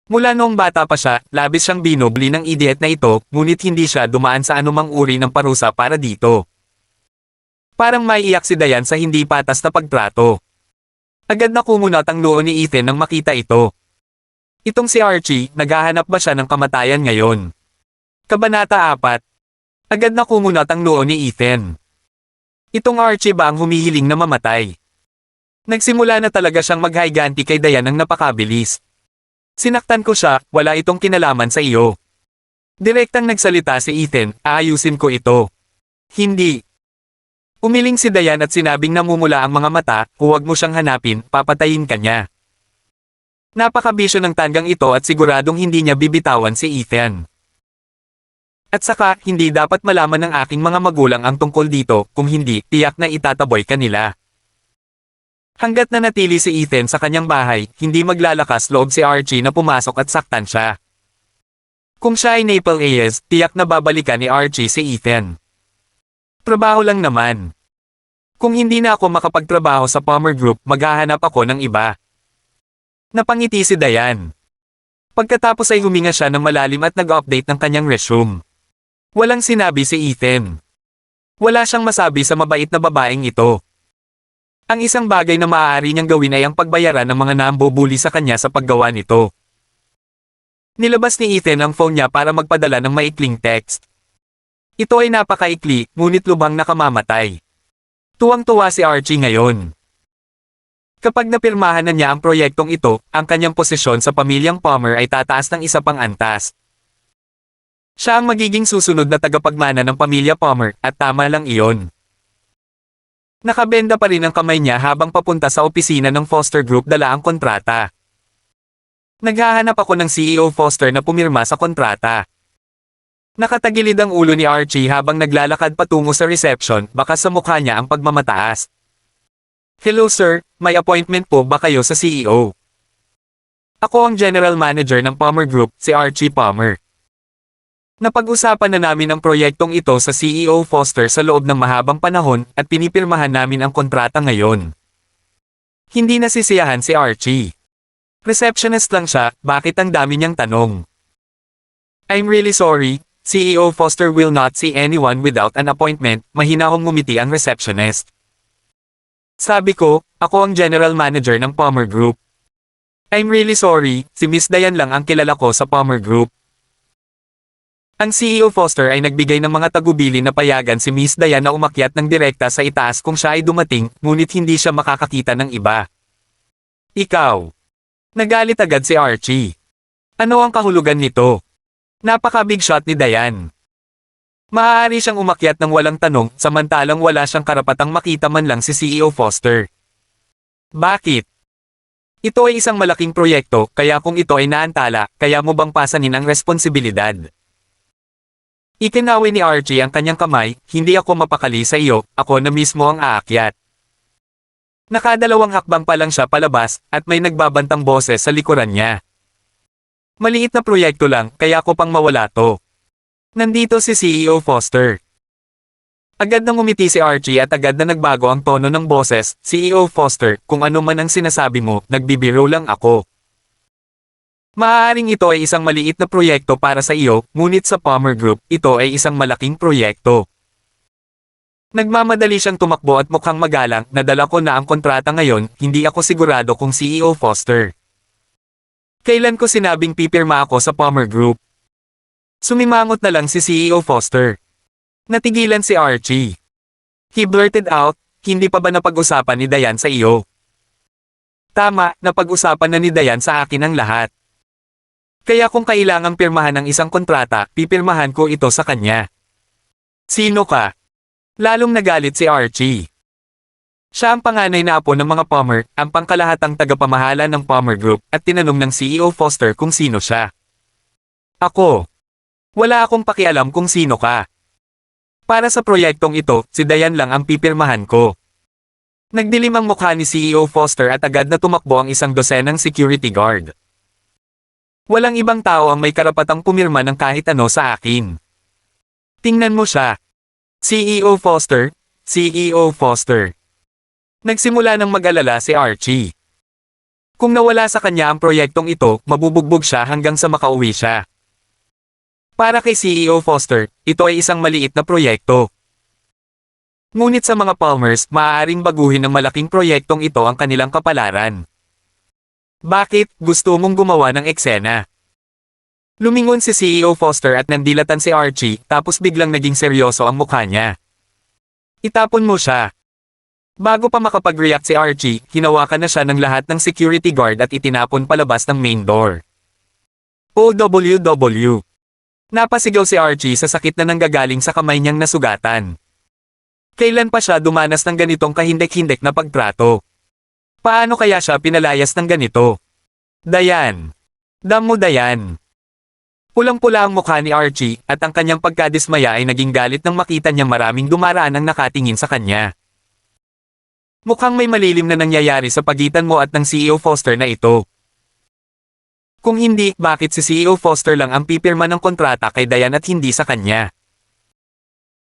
Mula noong bata pa siya, labis siyang binubli ng idiot na ito, ngunit hindi siya dumaan sa anumang uri ng parusa para dito. Parang maiiyak si Diane sa hindi patas na pagtrato. Agad na kumunat ang noo ni Ethan nang makita ito. Itong si Archie, naghahanap ba siya ng kamatayan ngayon? Kabanata 4. Agad na kumunat ang noo ni Ethan. Itong Archie ba ang humihiling na mamatay? Nagsimula na talaga siyang maghiganti kay Diane ng napakabilis. Sinaktan ko siya, wala itong kinalaman sa iyo. Direktang nagsalita si Ethan, aayusin ko ito. Hindi. Umiling si Diane at sinabing namumula ang mga mata, huwag mo siyang hanapin, papatayin ka niya. Napakabisyo ng tanggang ito at siguradong hindi niya bibitawan si Ethan. At saka, hindi dapat malaman ng aking mga magulang ang tungkol dito, kung hindi, tiyak na itataboy ka nila. Hanggat nanatili si Ethan sa kanyang bahay, hindi maglalakas loob si Archie na pumasok at saktan siya. Kung siya ay Maple Reyes, tiyak na babalikan ni Archie si Ethan. Trabaho lang naman. Kung hindi na ako makapagtrabaho sa Palmer Group, maghahanap ako ng iba. Napangiti si Diane. Pagkatapos ay huminga siya ng malalim at nag-update ng kanyang resume. Walang sinabi si Ethan. Wala siyang masabi sa mabait na babaeng ito. Ang isang bagay na maaari niyang gawin ay ang pagbayaran ng mga nambubuli sa kanya sa paggawa nito. Nilabas ni Ethan ang phone niya para magpadala ng maikling text. Ito ay napakaikli, ngunit lubhang nakamamatay. Tuwang-tuwa si Archie ngayon. Kapag napirmahan na niya ang proyektong ito, ang kanyang posisyon sa pamilyang Palmer ay tataas ng isa pang antas. Siya ang magiging susunod na tagapagmana ng pamilya Palmer, at tama lang iyon. Nakabenda pa rin ang kamay niya habang papunta sa opisina ng Foster Group dala ang kontrata. Naghahanap ako ng CEO Foster na pumirma sa kontrata. Nakatagilid ang ulo ni Archie habang naglalakad patungo sa reception, baka sa mukha niya ang pagmamataas. Hello sir, may appointment po ba kayo sa CEO? Ako ang General Manager ng Palmer Group, si Archie Palmer. Napag-usapan na namin ang proyektong ito sa CEO Foster sa loob ng mahabang panahon at pinipirmahan namin ang kontrata ngayon. Hindi nasisiyahan si Archie. Receptionist lang siya, bakit ang dami niyang tanong? I'm really sorry, CEO Foster will not see anyone without an appointment, mahinahong ngumiti ang receptionist. Sabi ko, ako ang General Manager ng Palmer Group. I'm really sorry, si Miss Diane lang ang kilala ko sa Palmer Group. Ang CEO Foster ay nagbigay ng mga tagubili na payagan si Miss Diane na umakyat ng direkta sa itaas kung siya ay dumating, ngunit hindi siya makakakita ng iba. Ikaw. Nagalit agad si Archie. Ano ang kahulugan nito? Napaka-big shot ni Diane. Maaari siyang umakyat ng walang tanong, samantalang wala siyang karapatang makita man lang si CEO Foster. Bakit? Ito ay isang malaking proyekto, kaya kung ito ay naantala, kaya mo bang pasanin ang responsibilidad? Ikinawi ni Archie ang kanyang kamay, hindi ako mapakali sa iyo, ako na mismo ang aakyat. Nakadalawang hakbang pa lang siya palabas, at may nagbabantang boses sa likuran niya. Maliit na proyekto lang, kaya ko pang mawala to. Nandito si CEO Foster. Agad nang umiti si Archie at agad na nagbago ang tono ng boses, CEO Foster, kung ano man ang sinasabi mo, nagbibiro lang ako. Maaaring ito ay isang maliit na proyekto para sa iyo, ngunit sa Palmer Group, ito ay isang malaking proyekto. Nagmamadali siyang tumakbo at mukhang magalang, nadala ko na ang kontrata ngayon, hindi ako sigurado kung CEO Foster. Kailan ko sinabing pipirma ako sa Palmer Group? Sumimangot na lang si CEO Foster. Natigilan si Archie. He blurted out, hindi pa ba napag-usapan ni Diane sa iyo? Tama, napag-usapan na ni Diane sa akin ang lahat. Kaya kung kailangang pirmahan ng isang kontrata, pipirmahan ko ito sa kanya. Sino ka? Lalong nagalit si Archie. Siya ang panganay na apo ng mga Palmer, ang pangkalahatang tagapamahala ng Palmer Group, at tinanong ng CEO Foster kung sino siya. Ako. Wala akong pakialam kung sino ka. Para sa proyektong ito, si Diane lang ang pipirmahan ko. Nagdilim ang mukha ni CEO Foster at agad na tumakbo ang isang dosenang security guard. Walang ibang tao ang may karapatang pumirma ng kahit ano sa akin. Tingnan mo siya. CEO Foster, CEO Foster. Nagsimula ng mag-alala si Archie. Kung nawala sa kanya ang proyektong ito, mabubugbog siya hanggang sa makauwi siya. Para kay CEO Foster, ito ay isang maliit na proyekto. Ngunit sa mga Palmers, maaaring baguhin ng malaking proyektong ito ang kanilang kapalaran. Bakit gusto mong gumawa ng eksena? Lumingon si CEO Foster at nandilatan si Archie, tapos biglang naging seryoso ang mukha niya. Itapon mo siya. Bago pa makapag-react si Archie, hinawakan na siya ng lahat ng security guard at itinapon palabas ng main door. OWW. Napasigaw si Archie sa sakit na nanggagaling sa kamay niyang nasugatan. Kailan pa siya dumanas ng ganitong kahindek-hindek na pagtrato? Paano kaya siya pinalayas ng ganito? Diane. Damo Diane. Pulang-pula ang mukha ni Archie, at ang kanyang pagkadismaya ay naging galit nang makita niyang maraming dumaraan ang nakatingin sa kanya. Mukhang may malilim na nangyayari sa pagitan mo at ng CEO Foster na ito. Kung hindi, bakit si CEO Foster lang ang pipirma ng kontrata kay Diane at hindi sa kanya?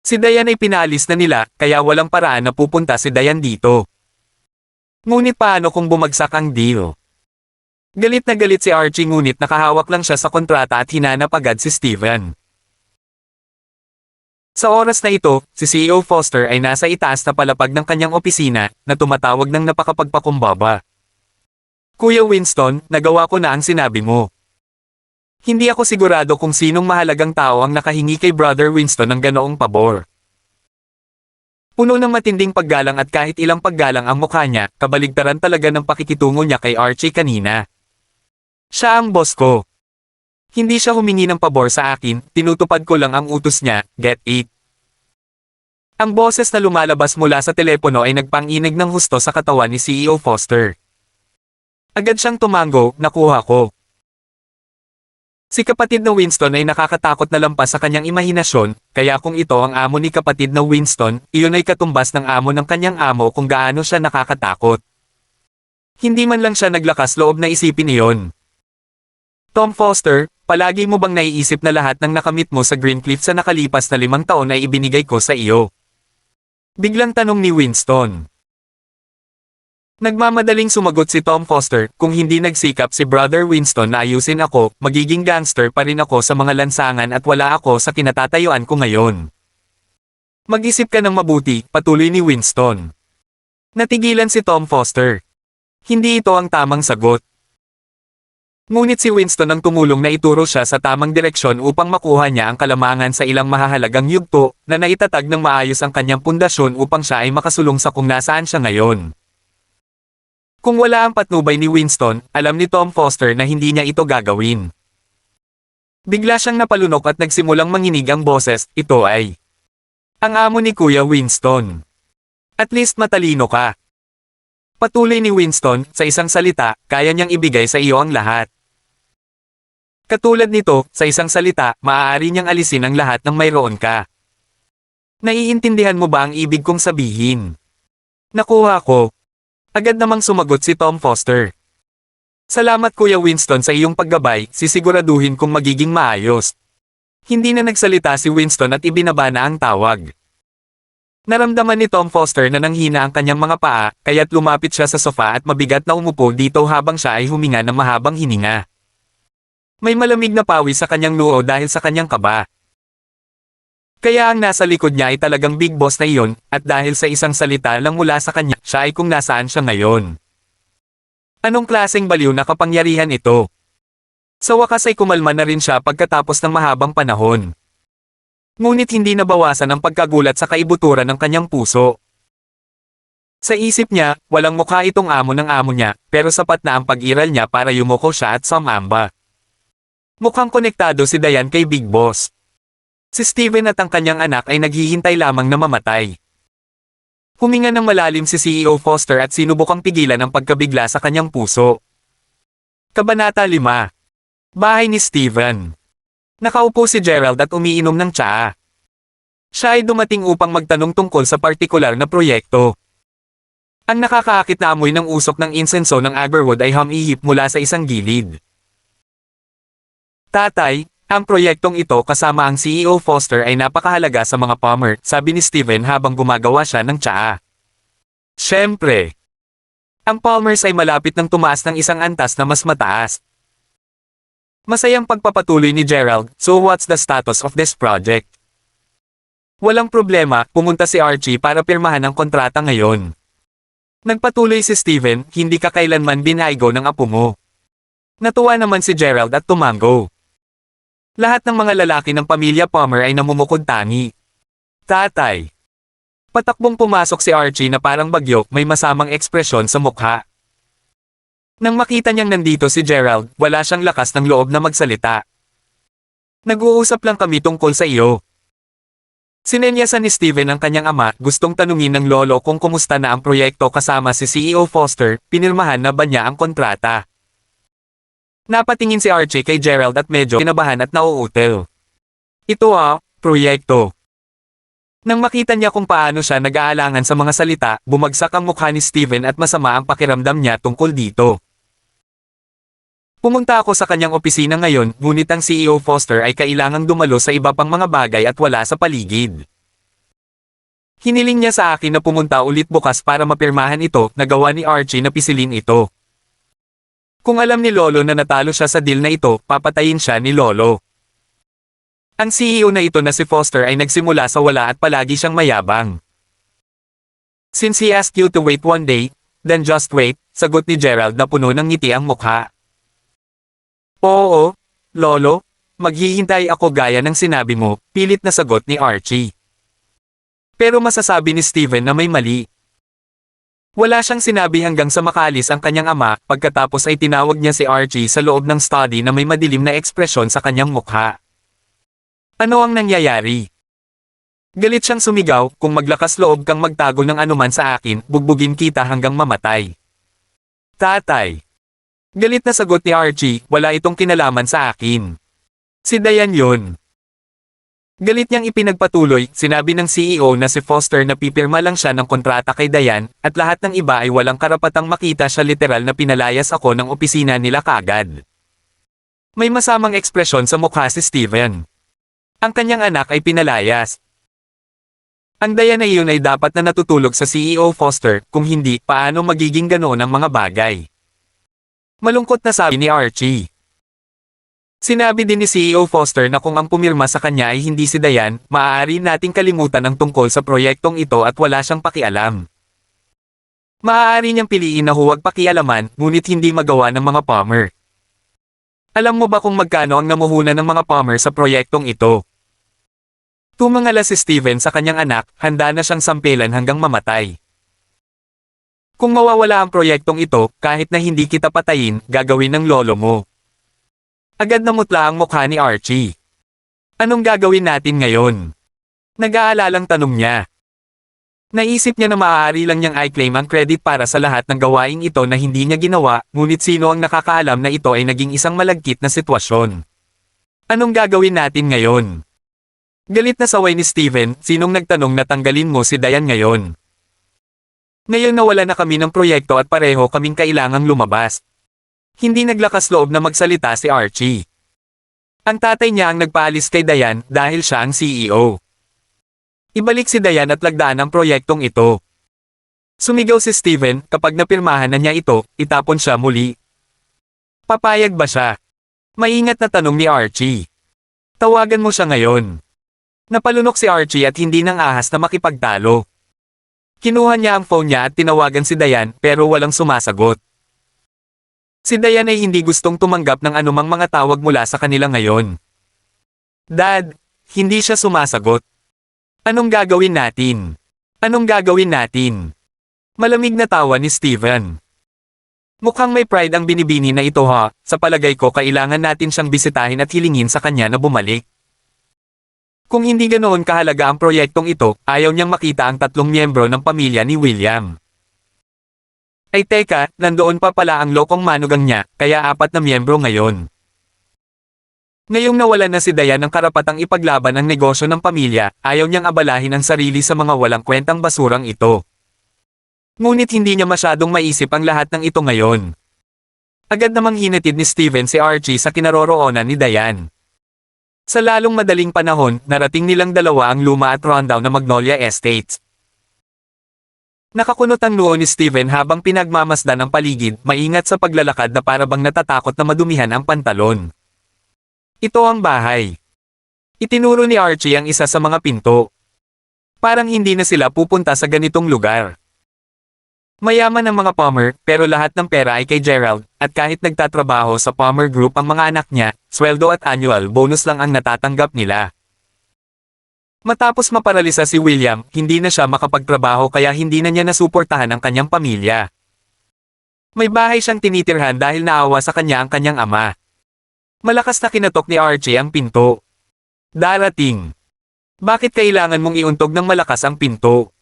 Si Diane ay pinaalis na nila, kaya walang paraan na pupunta si Diane dito. Ngunit paano kung bumagsak ang deal? Galit na galit si Archie ngunit nakahawak lang siya sa kontrata at hinanap agad si Steven. Sa oras na ito, si CEO Foster ay nasa itaas na palapag ng kanyang opisina na tumatawag ng napakapagpakumbaba. Kuya Winston, nagawa ko na ang sinabi mo. Hindi ako sigurado kung sinong mahalagang tao ang nakahingi kay Brother Winston ng ganoong pabor. Puno ng matinding paggalang at kahit ilang paggalang ang mukha niya, kabaligtaran talaga ng pakikitungo niya kay Archie kanina. Siya ang boss ko. Hindi siya humingi ng pabor sa akin, tinutupad ko lang ang utos niya, get it? Ang boses na lumalabas mula sa telepono ay nagpanginig ng husto sa katawan ni CEO Foster. Agad siyang tumango, nakuha ko. Si kapatid na Winston ay nakakatakot na lampas sa kanyang imahinasyon, kaya kung ito ang amo ni kapatid na Winston, iyon ay katumbas ng amo ng kanyang amo kung gaano siya nakakatakot. Hindi man lang siya naglakas loob na isipin iyon. Tom Foster, palagi mo bang naiisip na lahat ng nakamit mo sa Greencliff sa nakalipas na 5 taon ay ibinigay ko sa iyo? Biglang tanong ni Winston. Nagmamadaling sumagot si Tom Foster, kung hindi nagsikap si Brother Winston na ayusin ako, magiging gangster pa rin ako sa mga lansangan at wala ako sa kinatatayuan ko ngayon. Mag-isip ka ng mabuti, patuloy ni Winston. Natigilan si Tom Foster. Hindi ito ang tamang sagot. Ngunit si Winston ang tumulong na ituro siya sa tamang direksyon upang makuha niya ang kalamangan sa ilang mahahalagang yugto na naitatag ng maayos ang kanyang pundasyon upang siya ay makasulong sa kung nasaan siya ngayon. Kung wala ang patnubay ni Winston, alam ni Tom Foster na hindi niya ito gagawin. Bigla siyang napalunok at nagsimulang manginig ang boses, ito ay ang amo ni Kuya Winston. At least matalino ka. Patuloy ni Winston, sa isang salita, kaya niyang ibigay sa iyo ang lahat. Katulad nito, sa isang salita, maaari niyang alisin ang lahat ng mayroon ka. Naiintindihan mo ba ang ibig kong sabihin? Nakuha ko. Agad namang sumagot si Tom Foster. Salamat Kuya Winston sa iyong paggabay, sisiguraduhin kong magiging maayos. Hindi na nagsalita si Winston at ibinaba na ang tawag. Naramdaman ni Tom Foster na nanghina ang kanyang mga paa, kaya't lumapit siya sa sofa at mabigat na umupo dito habang siya ay huminga ng mahabang hininga. May malamig na pawis sa kanyang noo dahil sa kanyang kaba. Kaya ang nasa likod niya ay talagang big boss na iyon, at dahil sa isang salita lang mula sa kanya, siya ay kung nasaan siya ngayon. Anong klaseng baliw na kapangyarihan ito? Sa wakas ay kumalma na rin siya pagkatapos ng mahabang panahon. Ngunit hindi nabawasan ang pagkagulat sa kaibuturan ng kanyang puso. Sa isip niya, walang mukha itong amo ng amo niya, pero sapat na ang pag-iral niya para yumuko siya at sumamba. Mukhang konektado si Diane kay Big Boss. Si Steven at ang kanyang anak ay naghihintay lamang na mamatay. Huminga ng malalim si CEO Foster at sinubukang pigilan ang pagkabigla sa kanyang puso. Kabanata 5. Bahay ni Steven. Nakaupo si Gerald at umiinom ng tsaa. Siya ay dumating upang magtanong tungkol sa partikular na proyekto. Ang nakakaakit na amoy ng usok ng insenso ng Agarwood ay humihip mula sa isang gilid. Tatay, ang proyektong ito kasama ang CEO Foster ay napakahalaga sa mga Palmer, sabi ni Steven habang gumagawa siya ng tsaa. Siyempre. Ang Palmers ay malapit ng tumaas ng isang antas na mas mataas. Masayang pagpapatuloy ni Gerald, so what's the status of this project? Walang problema, pumunta si Archie para pirmahan ang kontrata ngayon. Nagpatuloy si Steven, hindi ka kailanman binaigo ng apo mo. Natuwa naman si Gerald at tumango. Lahat ng mga lalaki ng pamilya Palmer ay namumukod tangi. Tatay. Patakbong pumasok si Archie na parang bagyo, may masamang ekspresyon sa mukha. Nang makita niyang nandito si Gerald, wala siyang lakas ng loob na magsalita. Nag-uusap lang kami tungkol sa iyo. Sinenyasan ni Steven ang kanyang ama, gustong tanungin ng lolo kung kumusta na ang proyekto kasama si CEO Foster, pinirmahan na ba niya ang kontrata. Napatingin si Archie kay Gerald at medyo kinabahan at nauutil. Ito proyekto. Nang makita niya kung paano siya nag-aalangan sa mga salita, bumagsak ang mukha ni Steven at masama ang pakiramdam niya tungkol dito. Pumunta ako sa kanyang opisina ngayon, ngunit ang CEO Foster ay kailangang dumalo sa iba pang mga bagay at wala sa paligid. Hiniling niya sa akin na pumunta ulit bukas para mapirmahan ito, nagawa ni Archie na pisilin ito. Kung alam ni Lolo na natalo siya sa deal na ito, papatayin siya ni Lolo. Ang CEO na ito na si Foster ay nagsimula sa wala at palagi siyang mayabang. Since he asked you to wait one day, then just wait, sagot ni Gerald na puno ng ngiti ang mukha. Oo, Lolo, maghihintay ako gaya ng sinabi mo, pilit na sagot ni Archie. Pero masasabi ni Steven na may mali. Wala siyang sinabi hanggang sa makaalis ang kanyang ama, pagkatapos ay tinawag niya si Archie sa loob ng study na may madilim na ekspresyon sa kanyang mukha. Ano ang nangyayari? Galit siyang sumigaw, kung maglakas loob kang magtago ng anuman sa akin, bugbugin kita hanggang mamatay. Tatay. Galit na sagot ni Archie, wala itong kinalaman sa akin. Si Diane yun. Galit niyang ipinagpatuloy, sinabi ng CEO na si Foster na pipirma lang siya ng kontrata kay Diane, at lahat ng iba ay walang karapatang makita siya literal na pinalayas ako ng opisina nila kagad. May masamang ekspresyon sa mukha si Steven. Ang kanyang anak ay pinalayas. Ang Diane na iyon ay dapat na natutulog sa CEO Foster, kung hindi, paano magiging ganoon ang mga bagay? Malungkot na sabi ni Archie. Sinabi din ni CEO Foster na kung ang pumirma sa kanya ay hindi si Diane, maaari nating kalimutan ang tungkol sa proyektong ito at wala siyang pakialam. Maaari niyang piliin na huwag pakialaman, ngunit hindi magawa ng mga Palmer. Alam mo ba kung magkano ang namuhunan ng mga Palmer sa proyektong ito? Tumangala si Steven sa kanyang anak, handa na siyang sampelan hanggang mamatay. Kung mawawala ang proyektong ito, kahit na hindi kita patayin, gagawin ng lolo mo. Agad namutla ang mukha ni Archie. Anong gagawin natin ngayon? Nag-aalalang tanong niya. Naisip niya na maaari lang niyang i-claim ang credit para sa lahat ng gawaing ito na hindi niya ginawa, ngunit sino ang nakakaalam na ito ay naging isang malagkit na sitwasyon? Anong gagawin natin ngayon? Galit na saway ni Steven, sinong nagtanong na tanggalin mo si Diane ngayon? Ngayon nawala na kami ng proyekto at pareho kaming kailangang lumabas. Hindi naglakas loob na magsalita si Archie. Ang tatay niya ang nagpaalis kay Diane dahil siya ang CEO. Ibalik si Diane at lagdaan ang proyektong ito. Sumigaw si Steven, kapag napirmahan na niya ito, itapon siya muli. Papayag ba siya? Maingat na tanong ni Archie. Tawagan mo siya ngayon. Napalunok si Archie at hindi nang ahas na makipagtalo. Kinuha niya ang phone niya at tinawagan si Diane pero walang sumasagot. Si Diane ay hindi gustong tumanggap ng anumang mga tawag mula sa kanila ngayon. Dad, hindi siya sumasagot. Anong gagawin natin? Anong gagawin natin? Malamig na tawa ni Steven. Mukhang may pride ang binibini na ito ha, sa palagay ko kailangan natin siyang bisitahin at hilingin sa kanya na bumalik. Kung hindi ganoon kahalaga ang proyektong ito, ayaw niyang makita ang 3 miyembro ng pamilya ni William. Ay teka, nandoon pa pala ang lokong manugang niya, kaya 4 na miyembro ngayon. Ngayong nawalan na si Diane ng karapatang ipaglaban ang negosyo ng pamilya, ayaw niyang abalahin ang sarili sa mga walang kwentang basurang ito. Ngunit hindi niya masyadong maisip ang lahat ng ito ngayon. Agad namang hinatid ni Steven si Archie sa kinaroroonan ni Diane. Sa lalong madaling panahon, narating nilang dalawa ang luma at rundown na Magnolia Estates. Nakakunot ang noo ni Steven habang pinagmamasdan ang paligid, maingat sa paglalakad na para bang natatakot na madumihan ang pantalon. Ito ang bahay. Itinuro ni Archie ang isa sa mga pinto. Parang hindi na sila pupunta sa ganitong lugar. Mayaman ang mga Palmer, pero lahat ng pera ay kay Gerald, at kahit nagtatrabaho sa Palmer Group ang mga anak niya, sweldo at annual bonus lang ang natatanggap nila. Matapos maparalisa si William, hindi na siya makapagtrabaho kaya hindi na niya nasuportahan ang kanyang pamilya. May bahay siyang tinitirhan dahil naawa sa kanya ang kanyang ama. Malakas na kinatok ni Archie ang pinto. Darating. Bakit kailangan mong iuntog ng malakas ang pinto?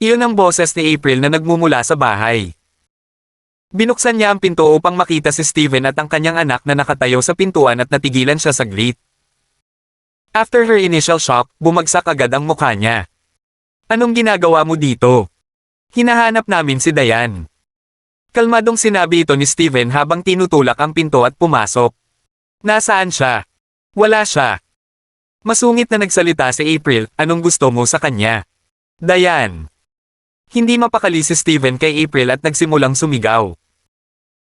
Iyon ang boses ni April na nagmumula sa bahay. Binuksan niya ang pinto upang makita si Steven at ang kanyang anak na nakatayo sa pintuan at natigilan siya saglit. After her initial shock, bumagsak agad ang mukha niya. Anong ginagawa mo dito? Hinahanap namin si Diane. Kalmadong sinabi ito ni Steven habang tinutulak ang pinto at pumasok. Nasaan siya? Wala siya. Masungit na nagsalita si April, anong gusto mo sa kanya? Diane. Hindi mapakali si Steven kay April at nagsimulang sumigaw.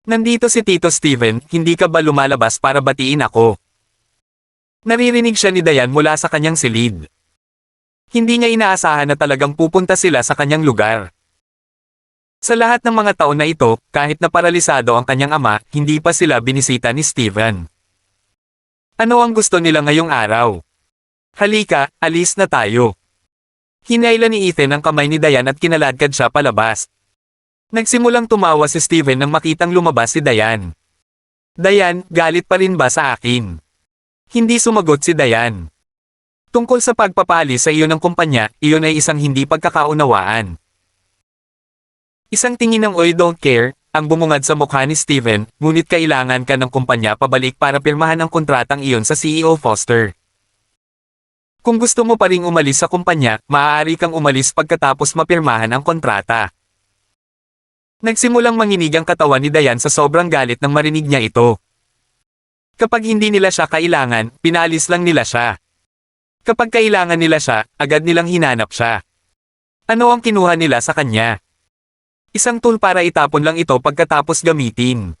Nandito si Tito Steven, hindi ka ba lumalabas para batiin ako? Naririnig siya ni Diane mula sa kanyang silid. Hindi niya inaasahan na talagang pupunta sila sa kanyang lugar. Sa lahat ng mga taon na ito, kahit na paralisado ang kanyang ama, hindi pa sila binisita ni Steven. Ano ang gusto nila ngayong araw? Halika, alis na tayo. Hinayla ni Ethan ang kamay ni Diane at kinaladkad siya palabas. Nagsimulang tumawa si Steven nang makitang lumabas si Diane. Diane, galit pa rin ba sa akin? Hindi sumagot si Diane. Tungkol sa pagpapalis sa iyo ng kumpanya, iyon ay isang hindi pagkakaunawaan. Isang tingin ng "I don't care" ang bumungad sa mukha ni Steven, ngunit kailangan ka ng kumpanya pabalik para pirmahan ang kontratang iyon sa CEO Foster. Kung gusto mo pa ring umalis sa kumpanya, maaari kang umalis pagkatapos mapirmahan ang kontrata. Nagsimulang manginig ang katawan ni Diane sa sobrang galit nang marinig niya ito. Kapag hindi nila siya kailangan, pinalis lang nila siya. Kapag kailangan nila siya, agad nilang hinanap siya. Ano ang kinuha nila sa kanya? Isang tool para itapon lang ito pagkatapos gamitin.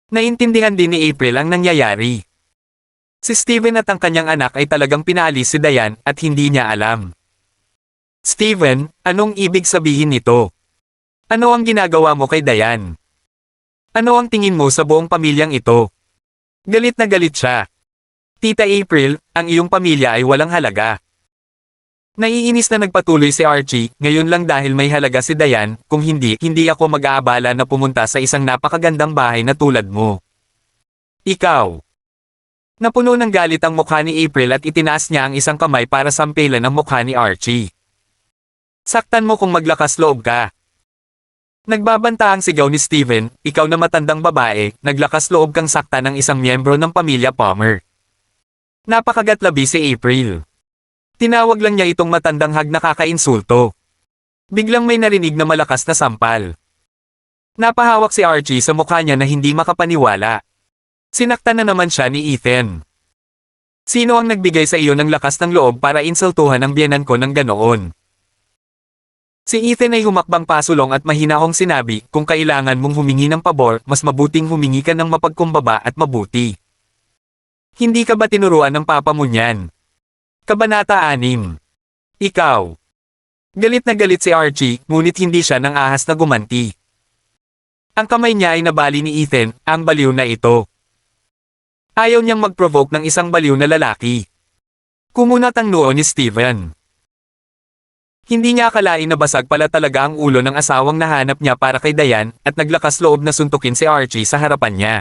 Naintindihan din ni April ang nangyayari. Si Steven at ang kanyang anak ay talagang pinalis si Diane at hindi niya alam. Steven, anong ibig sabihin nito? Ano ang ginagawa mo kay Diane? Ano ang tingin mo sa buong pamilyang ito? Galit na galit siya. Tita April, ang iyong pamilya ay walang halaga. Naiinis na nagpatuloy si Archie, ngayon lang dahil may halaga si Diane, kung hindi, hindi ako mag-aabala na pumunta sa isang napakagandang bahay na tulad mo. Ikaw. Napuno ng galit ang mukha ni April at itinaas niya ang isang kamay para sampilan ang mukha ni Archie. Saktan mo kung maglakas loob ka. Nagbabanta ang sigaw ni Steven, ikaw na matandang babae, naglakas loob kang saktan ng isang miyembro ng pamilya Palmer. Napakagatlabi si April. Tinawag lang niya itong matandang hag na kakainsulto. Biglang may narinig na malakas na sampal. Napahawak si Archie sa mukha niya na hindi makapaniwala. Sinaktan na naman siya ni Ethan. Sino ang nagbigay sa iyo ng lakas ng loob para insultuhan ang biyenan ko ng ganoon? Si Ethan ay humakbang pasulong at mahinahong sinabi, kung kailangan mong humingi ng pabor, mas mabuting humingi ka ng mapagkumbaba at mabuti. Hindi ka ba tinuruan ng papa mo niyan? Kabanata 6. Ikaw. Galit na galit si Archie, ngunit hindi siya nang ahas na gumanti. Ang kamay niya ay nabali ni Ethan, ang baliw na ito. Ayaw niyang mag-provoke ng isang baliw na lalaki. Kumunat ang noo ni Steven. Hindi niya akalain na basag pala talaga ang ulo ng asawang nahanap niya para kay Diane at naglakas loob na suntukin si Archie sa harapan niya.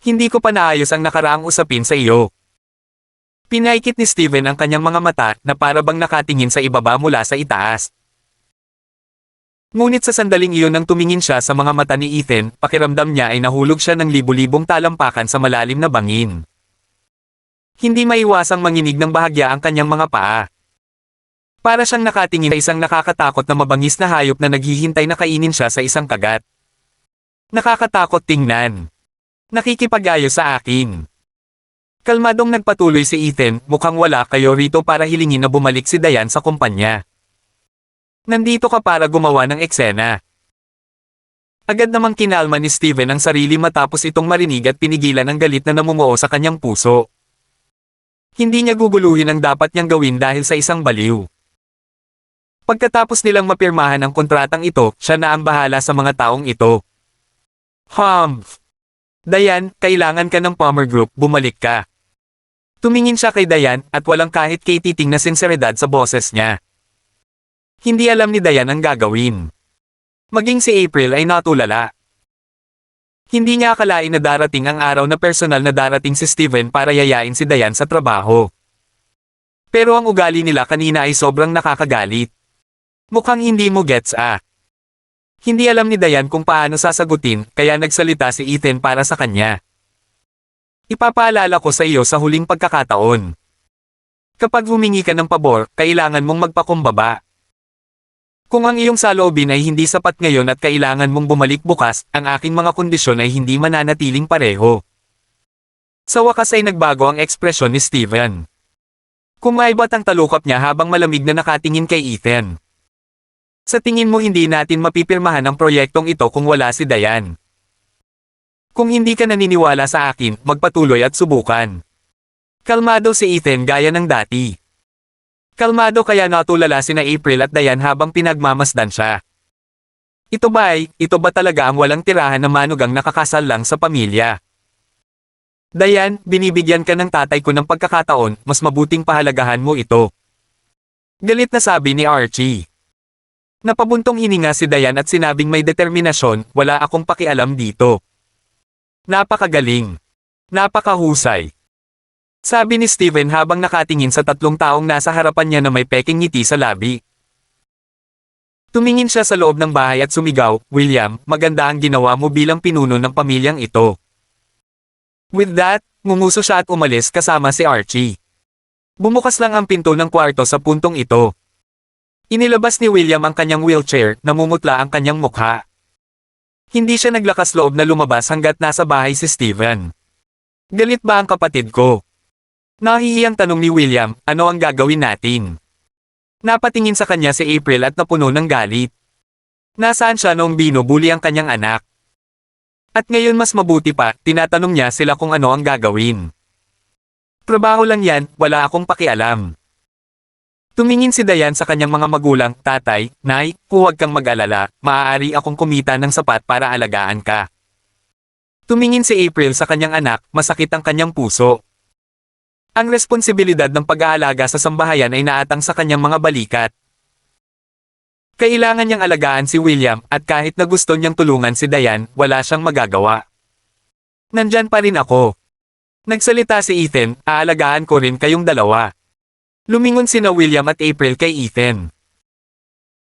Hindi ko pa naayos ang nakaraang usapin sa iyo. Pinaikit ni Steven ang kanyang mga mata na para bang nakatingin sa ibaba mula sa itaas. Ngunit sa sandaling iyon nang tumingin siya sa mga mata ni Ethan, pakiramdam niya ay nahulog siya ng libu-libong talampakan sa malalim na bangin. Hindi maiwasang manginig ng bahagya ang kanyang mga paa. Para siyang nakatingin sa isang nakakatakot na mabangis na hayop na naghihintay na kainin siya sa isang kagat. Nakakatakot tingnan. Nakikipag-ayo sa akin. Kalmadong nagpatuloy si Ethan, mukhang wala kayo rito para hilingin na bumalik si Diane sa kumpanya. Nandito ka para gumawa ng eksena. Agad namang kinalma ni Steven ang sarili matapos itong marinig at pinigilan ang galit na namumuo sa kanyang puso. Hindi niya guguluhin ang dapat niyang gawin dahil sa isang baliw. Pagkatapos nilang mapirmahan ang kontratang ito, siya na ang bahala sa mga taong ito. Humph! Diane, kailangan ka ng Palmer Group, bumalik ka. Tumingin siya kay Diane at walang kahit katiting na sinseridad sa boses niya. Hindi alam ni Diane ang gagawin. Maging si April ay natulala. Hindi niya akalain na darating ang araw na personal na darating si Steven para yayain si Diane sa trabaho. Pero ang ugali nila kanina ay sobrang nakakagalit. Mukhang hindi mo gets ah. Hindi alam ni Diane kung paano sasagutin, kaya nagsalita si Ethan para sa kanya. Ipapaalala ko sa iyo sa huling pagkakataon. Kapag humingi ka ng pabor, kailangan mong magpakumbaba. Kung ang iyong saloobin ay hindi sapat ngayon at kailangan mong bumalik bukas, ang aking mga kondisyon ay hindi mananatiling pareho. Sa wakas ay nagbago ang ekspresyon ni Steven. Kumaibat ang talukap niya habang malamig na nakatingin kay Ethan. Sa tingin mo hindi natin mapipirmahan ang proyektong ito kung wala si Diane. Kung hindi ka naniniwala sa akin, magpatuloy at subukan. Kalmado si Ethan gaya ng dati. Kalmado kaya natulala sina April at Diane habang pinagmamasdan siya. Ito ba talaga ang walang tirahan na manugang nakakasal lang sa pamilya? Diane, binibigyan ka ng tatay ko ng pagkakataon, mas mabuting pahalagahan mo ito. Galit na sabi ni Archie. Napabuntong hininga si Diane at sinabing may determinasyon, wala akong pakialam dito. Napakagaling. Napakahusay. Sabi ni Steven habang nakatingin sa tatlong taong nasa harapan niya na may peking ngiti sa labi. Tumingin siya sa loob ng bahay at sumigaw, William, maganda ang ginawa mo bilang pinuno ng pamilyang ito. With that, ngumuso siya at umalis kasama si Archie. Bumukas lang ang pinto ng kwarto sa puntong ito. Inilabas ni William ang kanyang wheelchair, namumutla ang kanyang mukha. Hindi siya naglakas loob na lumabas hanggat nasa bahay si Steven. Galit ba ang kapatid ko? Nahihiyang tanong ni William, ano ang gagawin natin? Napatingin sa kanya si April at napuno ng galit. Nasaan siya noong binubuli ang kanyang anak? At ngayon mas mabuti pa, tinatanong niya sila kung ano ang gagawin. Trabaho lang yan, wala akong pakialam. Tumingin si Diane sa kanyang mga magulang, tatay, nay, huwag kang mag-alala, maaari akong kumita ng sapat para alagaan ka. Tumingin si April sa kanyang anak, masakit ang kanyang puso. Ang responsibilidad ng pag-aalaga sa sambahayan ay naatang sa kanyang mga balikat. Kailangan niyang alagaan si William at kahit na gusto niyang tulungan si Diane, wala siyang magagawa. Nandyan pa rin ako. Nagsalita si Ethan, aalagaan ko rin kayong dalawa. Lumingon sina William at April kay Ethan.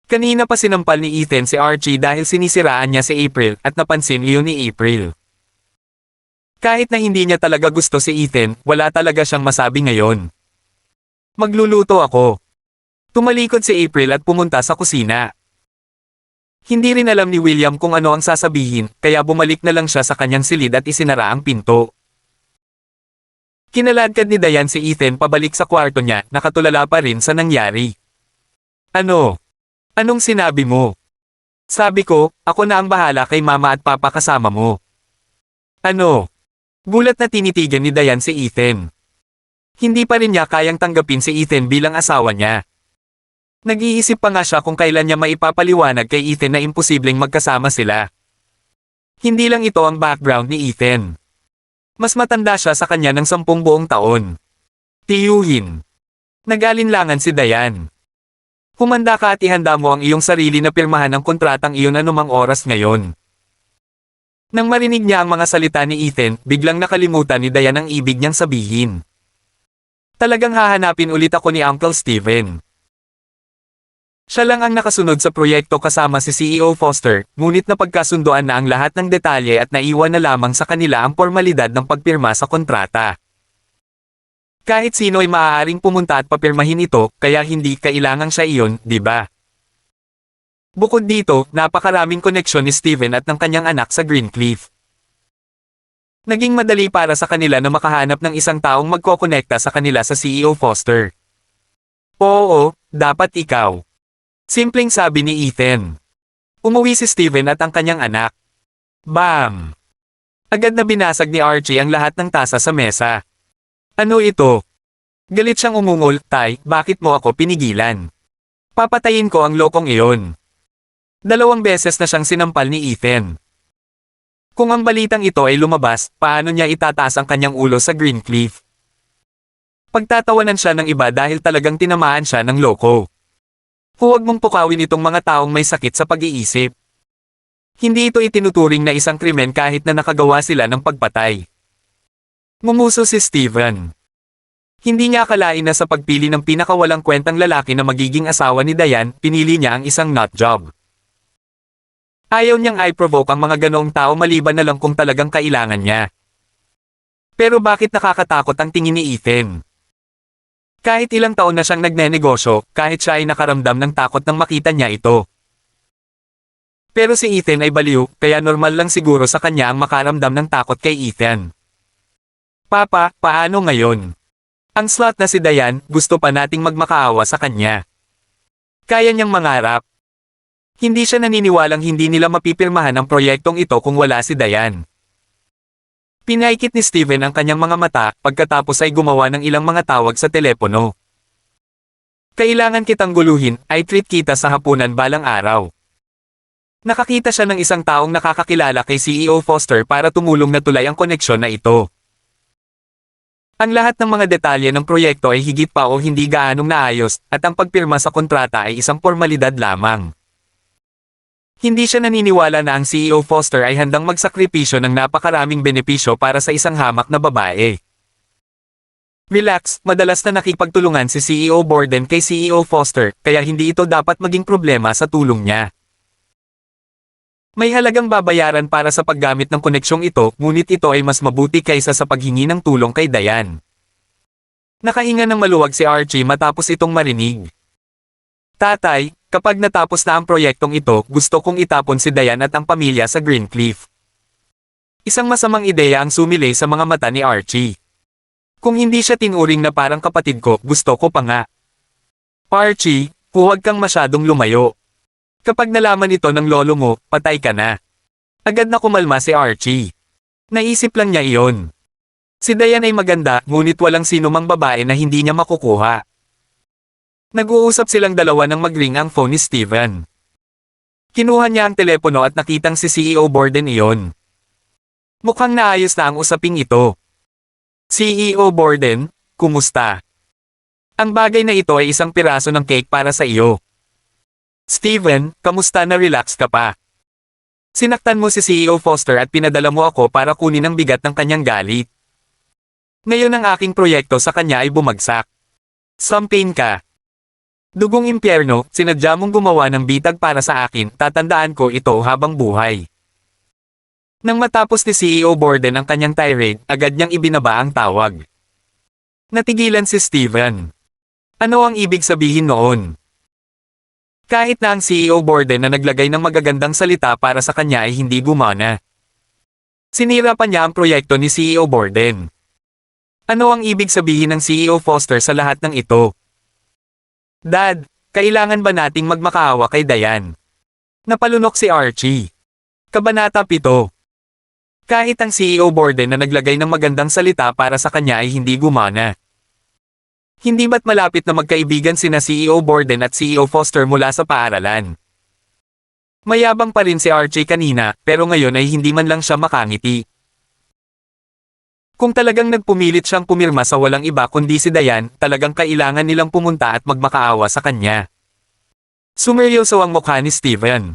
Kanina pa sinampal ni Ethan si Archie dahil sinisiraan niya si April at napansin iyon ni April. Kahit na hindi niya talaga gusto si Ethan, wala talaga siyang masabi ngayon. Magluluto ako. Tumalikod si April at pumunta sa kusina. Hindi rin alam ni William kung ano ang sasabihin, kaya bumalik na lang siya sa kanyang silid at isinara ang pinto. Kinaladkad ni Diane si Ethan pabalik sa kwarto niya, nakatulala pa rin sa nangyari. Ano? Anong sinabi mo? Sabi ko, ako na ang bahala kay mama at papa kasama mo. Ano? Gulat na tinitigan ni Diane si Ethan. Hindi pa rin niya kayang tanggapin si Ethan bilang asawa niya. Nag-iisip pa nga siya kung kailan niya maipapaliwanag kay Ethan na imposibleng magkasama sila. Hindi lang ito ang background ni Ethan. Mas matanda siya sa kanya ng 10 buong taon. Tiyuhin. Nag-alinlangan si Diane. Humanda ka at ihanda mo ang iyong sarili na pirmahan ang kontratang iyon anumang oras ngayon. Nang marinig niya ang mga salita ni Ethan, biglang nakalimutan ni Diane ang ibig niyang sabihin. Talagang hahanapin ulit ako ni Uncle Steven. Siya lang ang nakasunod sa proyekto kasama si CEO Foster, ngunit napagkasunduan na ang lahat ng detalye at naiwan na lamang sa kanila ang formalidad ng pagpirma sa kontrata. Kahit sino ay maaaring pumunta at papirmahin ito, kaya hindi kailangang siya iyon, di ba? Bukod dito, napakaraming koneksyon ni Steven at ng kanyang anak sa Greencliff. Naging madali para sa kanila na makahanap ng isang taong magkokonekta sa kanila sa CEO Foster. Oo, dapat ikaw. Simpleng sabi ni Ethan. Umuwi si Steven at ang kanyang anak. Bam! Agad na binasag ni Archie ang lahat ng tasa sa mesa. Ano ito? Galit siyang umungol, Tay, bakit mo ako pinigilan? Papatayin ko ang lokong iyon. 2 beses na siyang sinampal ni Ethan. Kung ang balitang ito ay lumabas, paano niya itataas ang kanyang ulo sa Greencliff? Pagtatawanan siya ng iba dahil talagang tinamaan siya ng loko. Huwag mong pukawin itong mga taong may sakit sa pag-iisip. Hindi ito itinuturing na isang krimen kahit na nakagawa sila ng pagpatay. Ngumuso si Steven. Hindi niya akalain na sa pagpili ng pinakawalang kwentang lalaki na magiging asawa ni Diane, pinili niya ang isang nutjob. Ayaw niyang i-provoke ang mga ganoong tao maliban na lang kung talagang kailangan niya. Pero bakit nakakatakot ang tingin ni Ethan? Kahit ilang taon na siyang nagnenegosyo, kahit siya ay nakaramdam ng takot nang makita niya ito. Pero si Ethan ay baliw, kaya normal lang siguro sa kanya ang makaramdam ng takot kay Ethan. Papa, paano ngayon? Ang slut na si Diane, gusto pa nating magmakaawa sa kanya. Kaya niyang mangarap. Hindi siya naniniwalang hindi nila mapipirmahan ang proyektong ito kung wala si Diane. Pinaikit ni Steven ang kanyang mga mata, pagkatapos ay gumawa ng ilang mga tawag sa telepono. Kailangan kitang guluhin, ay treat kita sa hapunan balang araw. Nakakita siya ng isang taong nakakakilala kay CEO Foster para tumulong na tulay ang koneksyon na ito. Ang lahat ng mga detalye ng proyekto ay higit pa o hindi gaanong naayos, at ang pagpirma sa kontrata ay isang formalidad lamang. Hindi siya naniniwala na ang CEO Foster ay handang magsakripisyo ng napakaraming benepisyo para sa isang hamak na babae. Relax, madalas na nakipagtulungan si CEO Borden kay CEO Foster, kaya hindi ito dapat maging problema sa tulong niya. May halagang babayaran para sa paggamit ng koneksyong ito, ngunit ito ay mas mabuti kaysa sa paghingi ng tulong kay Diane. Nakahinga ng maluwag si Archie matapos itong marinig. Tatay, kapag natapos na ang proyektong ito, gusto kong itapon si Diane at ang pamilya sa Greencliff. Isang masamang ideya ang sumilay sa mga mata ni Archie. Kung hindi siya tinuring na parang kapatid ko, gusto ko pa nga. Archie, huwag kang masyadong lumayo. Kapag nalaman ito ng lolo mo, patay ka na. Agad na kumalma si Archie. Naisip lang niya iyon. Si Diane ay maganda, ngunit walang sinumang babae na hindi niya makukuha. Nag-uusap silang dalawa nang mag-ring ang phone ni Steven. Kinuha niya ang telepono at nakitang si CEO Borden iyon. Mukhang naayos na ang usaping ito. CEO Borden, kumusta? Ang bagay na ito ay isang piraso ng cake para sa iyo. Steven, kamusta, na relax ka pa? Sinaktan mo si CEO Foster at pinadala mo ako para kunin ang bigat ng kanyang galit. Ngayon ang aking proyekto sa kanya ay bumagsak. Sampain ka. Dugong impyerno, sinadya mong gumawa ng bitag para sa akin, tatandaan ko ito habang buhay. Nang matapos ni CEO Borden ang kanyang tirade, agad niyang ibinaba ang tawag. Natigilan si Steven. Ano ang ibig sabihin noon? Kahit na ang CEO Borden na naglagay ng magagandang salita para sa kanya ay hindi gumana. Sinira pa niya ang proyekto ni CEO Borden. Ano ang ibig sabihin ng CEO Foster sa lahat ng ito? Dad, kailangan ba nating magmakaawa kay Diane? Napalunok si Archie. Kabanata 7. Kahit ang CEO Borden na naglagay ng magandang salita para sa kanya ay hindi gumana. Hindi ba't malapit na magkaibigan sina CEO Borden at CEO Foster mula sa paaralan? Mayabang pa rin si Archie kanina, pero ngayon ay hindi man lang siya makangiti. Kung talagang nagpumilit siyang pumirma sa walang iba kundi si Diane, talagang kailangan nilang pumunta at magmakaawa sa kanya. Sumeryoso ang mukha ni Steven.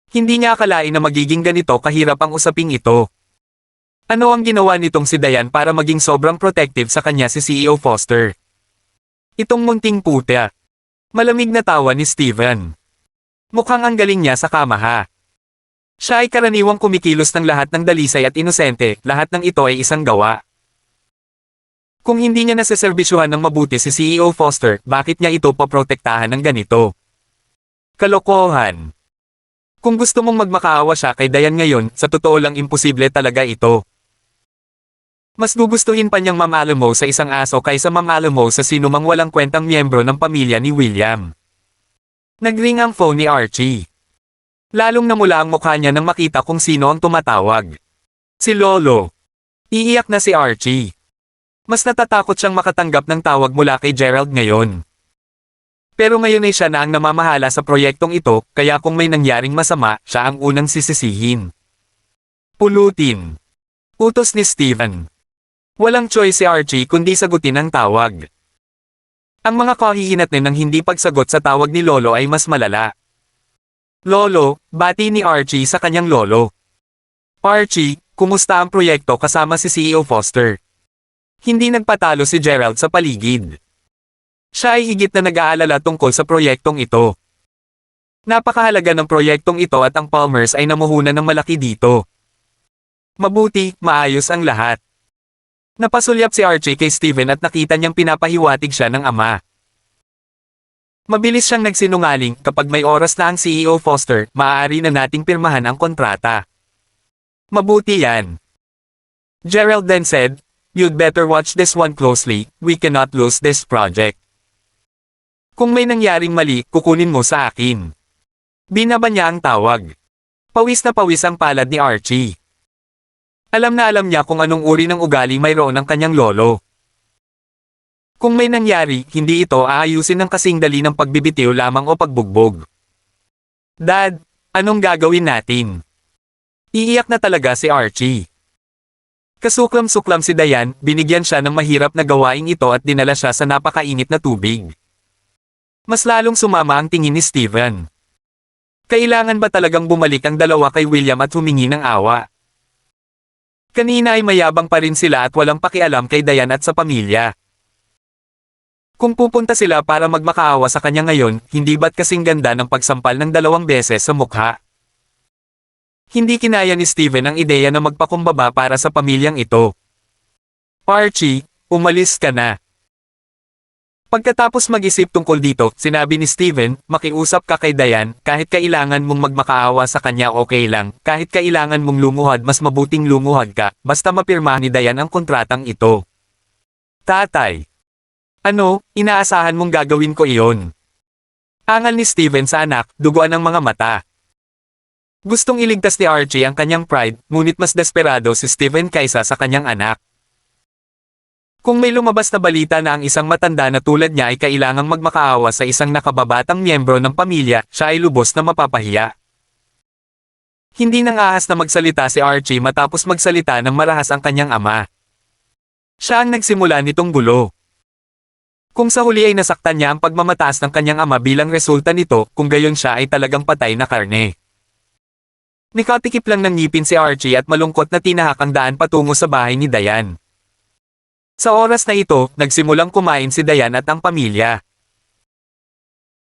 Hindi niya akalain na magiging ganito kahirap ang usaping ito. Ano ang ginawa nitong si Diane para maging sobrang protective sa kanya si CEO Foster? Itong munting puta. Malamig na tawa ni Steven. Mukhang ang galing niya sa kama ha. Siya ay karaniwang kumikilos ng lahat ng dalisay at inosente, lahat ng ito ay isang gawa. Kung hindi niya naseserbisyuhan ng mabuti si CEO Foster, bakit niya ito paprotektahan ng ganito? Kalokohan. Kung gusto mong magmakaawa siya kay Diane ngayon, sa totoo lang imposible talaga ito. Mas gugustuhin pa niyang mamalo sa isang aso kaysa mamalo sa sinumang walang kwentang miyembro ng pamilya ni William. Nagring ang phone ni Archie. Lalong namula ang mukha niya nang makita kung sino ang tumatawag. Si Lolo. Iiyak na si Archie. Mas natatakot siyang makatanggap ng tawag mula kay Gerald ngayon. Pero ngayon ay siya na ang namamahala sa proyektong ito, kaya kung may nangyaring masama, siya ang unang sisisihin. Pulutin. Utos ni Steven. Walang choice si Archie kundi sagutin ang tawag. Ang mga kahihinatnin ng hindi pagsagot sa tawag ni Lolo ay mas malala. Lolo, bati ni Archie sa kanyang lolo. Archie, kumusta ang proyekto kasama si CEO Foster? Hindi nagpatalo si Gerald sa paligid. Siya ay higit na nag-aalala tungkol sa proyektong ito. Napakahalaga ng proyektong ito at ang Palmers ay namuhunan ng malaki dito. Mabuti, maayos ang lahat. Napasulyap si Archie kay Steven at nakita niyang pinapahiwatig siya ng ama. Mabilis siyang nagsinungaling, kapag may oras na ang CEO Foster, maaari na nating pirmahan ang kontrata. Mabuti yan. Gerald then said, "You'd better watch this one closely, we cannot lose this project. Kung may nangyaring mali, kukunin mo sa akin." Binaba niya ang tawag. Pawis na pawis ang palad ni Archie. Alam na alam niya kung anong uri ng ugali mayroon ng kanyang lolo. Kung may nangyari, hindi ito aayusin ng kasing dali ng pagbibitiw lamang o pagbugbog. "Dad, anong gagawin natin?" Iiyak na talaga si Archie. Kasuklam-suklam si Diane, binigyan siya ng mahirap na gawaing ito at dinala siya sa napakainit na tubig. Mas lalong sumama ang tingin ni Steven. Kailangan ba talagang bumalik ang dalawa kay William at humingi ng awa? Kanina ay mayabang pa rin sila at walang pakialam kay Diane at sa pamilya. Kung pupunta sila para magmakaawa sa kanya ngayon, hindi ba't kasing ganda ng pagsampal ng 2 beses sa mukha? Hindi kinaya ni Steven ang ideya na magpakumbaba para sa pamilyang ito. "Archie, umalis ka na." Pagkatapos mag-isip tungkol dito, sinabi ni Steven, "Makiusap ka kay Diane, kahit kailangan mong magmakaawa sa kanya okay lang, kahit kailangan mong lumuhad mas mabuting lumuhad ka, basta mapirma ni Diane ang kontratang ito." "Tatay. Ano, inaasahan mong gagawin ko iyon?" Angal ni Steven sa anak, duguan ang mga mata. Gustong iligtas ni Archie ang kanyang pride, ngunit mas desperado si Steven kaysa sa kanyang anak. Kung may lumabas na balita na ang isang matanda na tulad niya ay kailangang magmakaawa sa isang nakababatang miyembro ng pamilya, siya ay lubos na mapapahiya. Hindi nang ahas na magsalita si Archie matapos magsalita ng marahas ang kanyang ama. Siya ang nagsimula nitong gulo. Kung sa huli ay nasaktan niya ang pagmamataas ng kanyang ama bilang resulta nito, kung gayon siya ay talagang patay na karne. Nikatikip lang ng ngipin si Archie at malungkot na tinahak ang daan patungo sa bahay ni Diane. Sa oras na ito, nagsimulang kumain si Diane at ang pamilya.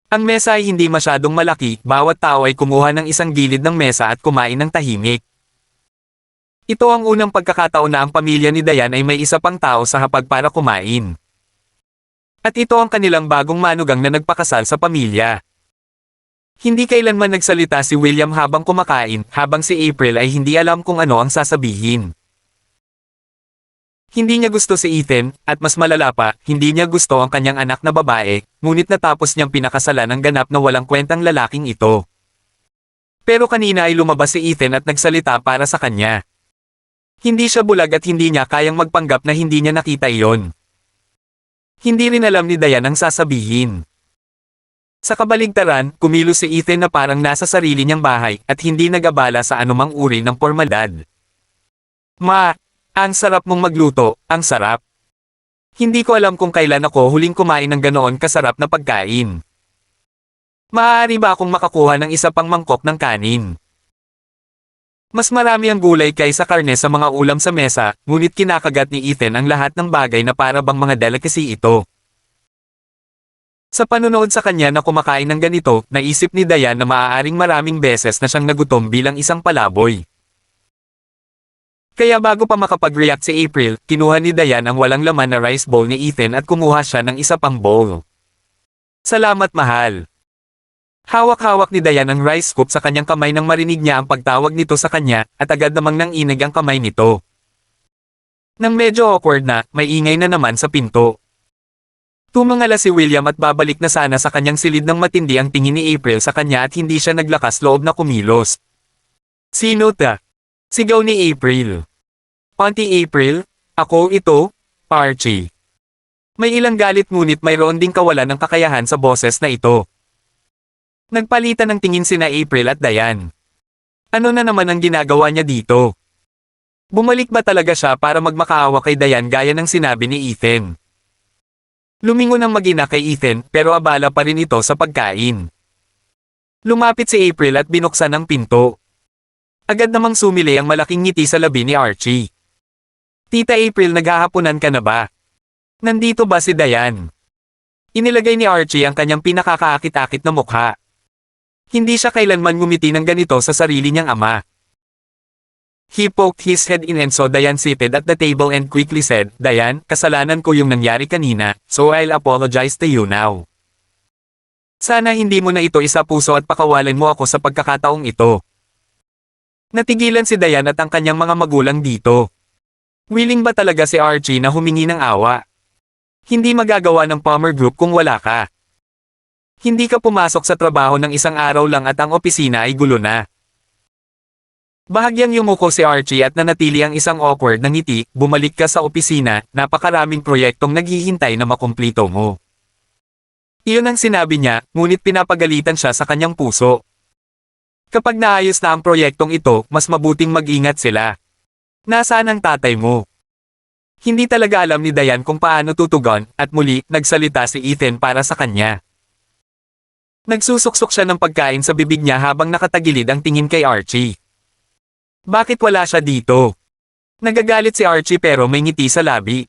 Ang mesa ay hindi masyadong malaki, bawat tao ay kumuha ng isang gilid ng mesa at kumain ng tahimik. Ito ang unang pagkakataon na ang pamilya ni Diane ay may isa pang tao sa hapag para kumain. At ito ang kanilang bagong manugang na nagpakasal sa pamilya. Hindi kailanman nagsalita si William habang kumakain, habang si April ay hindi alam kung ano ang sasabihin. Hindi niya gusto si Ethan, at mas malala pa, hindi niya gusto ang kanyang anak na babae, ngunit natapos niyang pinakasalan ng ganap na walang kwentang lalaking ito. Pero kanina ay lumabas si Ethan at nagsalita para sa kanya. Hindi siya bulag at hindi niya kayang magpanggap na hindi niya nakita iyon. Hindi rin alam ni Diane ang sasabihin. Sa kabaligtaran, kumilos si Ethan na parang nasa sarili niyang bahay at hindi nag-abala sa anumang uri ng pormalidad. "Ma, ang sarap mong magluto, ang sarap. Hindi ko alam kung kailan ako huling kumain ng ganoon kasarap na pagkain. Maaari ba akong makakuha ng isa pang mangkok ng kanin?" Mas marami ang gulay kaysa karne sa mga ulam sa mesa, ngunit kinakagat ni Ethan ang lahat ng bagay na para bang mga delicacy ito. Sa panunood sa kanya na kumakain ng ganito, naisip ni Diane na maaaring maraming beses na siyang nagutom bilang isang palaboy. Kaya bago pa makapag-react si April, kinuha ni Diane ang walang laman na rice bowl ni Ethan at kumuha siya ng isa pang bowl. "Salamat mahal." Hawak-hawak ni Diane ang rice scoop sa kanyang kamay nang marinig niya ang pagtawag nito sa kanya, at agad namang nanginig ang kamay nito. Nang medyo awkward na, may ingay na naman sa pinto. Tumangala si William at babalik na sana sa kanyang silid ng matindi ang tingin ni April sa kanya at hindi siya naglakas loob na kumilos. "Sino ta?" sigaw ni April. "Auntie April, ako ito, Archie." May ilang galit ngunit mayroon ding kawalan ng kakayahan sa boses na ito. Nagpalitan ng tingin sina April at Diane. Ano na naman ang ginagawa niya dito? Bumalik ba talaga siya para magmakaawa kay Diane gaya ng sinabi ni Ethan? Lumingon ang mag-ina kay Ethan pero abala pa rin ito sa pagkain. Lumapit si April at binuksan ang pinto. Agad namang sumili ang malaking ngiti sa labi ni Archie. "Tita April, naghahapunan ka na ba? Nandito ba si Diane?" Inilagay ni Archie ang kanyang pinakakaakit-akit na mukha. Hindi siya kailanman ngumiti ng ganito sa sarili niyang ama. He poked his head in and saw Diane seated at the table and quickly said, "Diane, kasalanan ko yung nangyari kanina, so I'll apologize to you now. Sana hindi mo na ito isapuso at pakawalan mo ako sa pagkakataong ito." Natigilan si Diane at ang kanyang mga magulang dito. Willing ba talaga si Archie na humingi ng awa? Hindi magagawa ng Palmer Group kung wala ka. Hindi ka pumasok sa trabaho ng isang araw lang at ang opisina ay gulo na. Bahagyang yumuko si Archie at nanatili ang isang awkward na ngiti. Bumalik ka sa opisina, napakaraming proyektong naghihintay na makumplito mo. Iyon ang sinabi niya, ngunit pinapagalitan siya sa kanyang puso. Kapag naayos na ang proyektong ito, mas mabuting mag-ingat sila. Nasaan ang tatay mo? Hindi talaga alam ni Diane kung paano tutugon, at muli, nagsalita si Ethan para sa kanya. Nagsusuksok siya ng pagkain sa bibig niya habang nakatagilid ang tingin kay Archie. Bakit wala siya dito? Nagagalit si Archie pero may ngiti sa labi.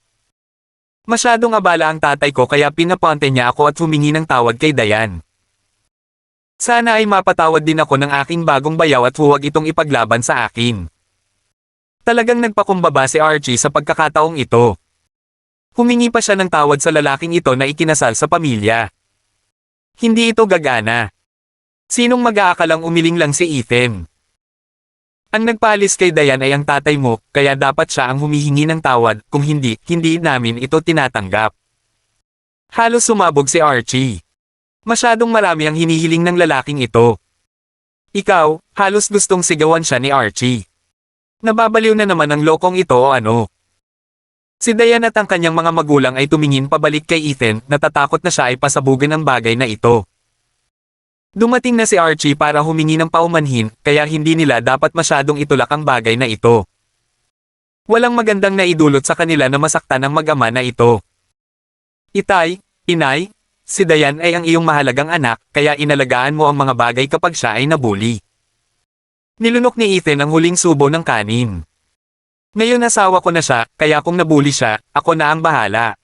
Masyadong abala ang tatay ko kaya pinaponte niya ako at humingi ng tawad kay Diane. Sana ay mapatawad din ako ng aking bagong bayaw at huwag itong ipaglaban sa akin. Talagang nagpakumbaba si Archie sa pagkakataong ito. Humingi pa siya ng tawad sa lalaking ito na ikinasal sa pamilya. Hindi ito gagana. Sinong mag-aakalang umiling lang si Ethan? Ang nagpaalis kay Diane ay ang tatay mo, kaya dapat siya ang humihingi ng tawad, kung hindi, hindi namin ito tinatanggap. Halos sumabog si Archie. Masyadong marami ang hinihiling ng lalaking ito. Ikaw, halos gustong sigawan siya ni Archie. Nababaliw na naman ang lokong ito o ano. Si Diane at ang kanyang mga magulang ay tumingin pabalik kay Ethan, natatakot na siya ay pasabugan ang bagay na ito. Dumating na si Archie para humingi ng paumanhin, kaya hindi nila dapat masyadong itulak ang bagay na ito. Walang magandang naidulot sa kanila na masaktan ang mag-ama na ito. Itay, inay, si Diane ay ang iyong mahalagang anak, kaya inalagaan mo ang mga bagay kapag siya ay nabuli. Nilunok ni Ethan ang huling subo ng kanin. Ngayon asawa ko na siya, kaya kung nabuli siya, ako na ang bahala.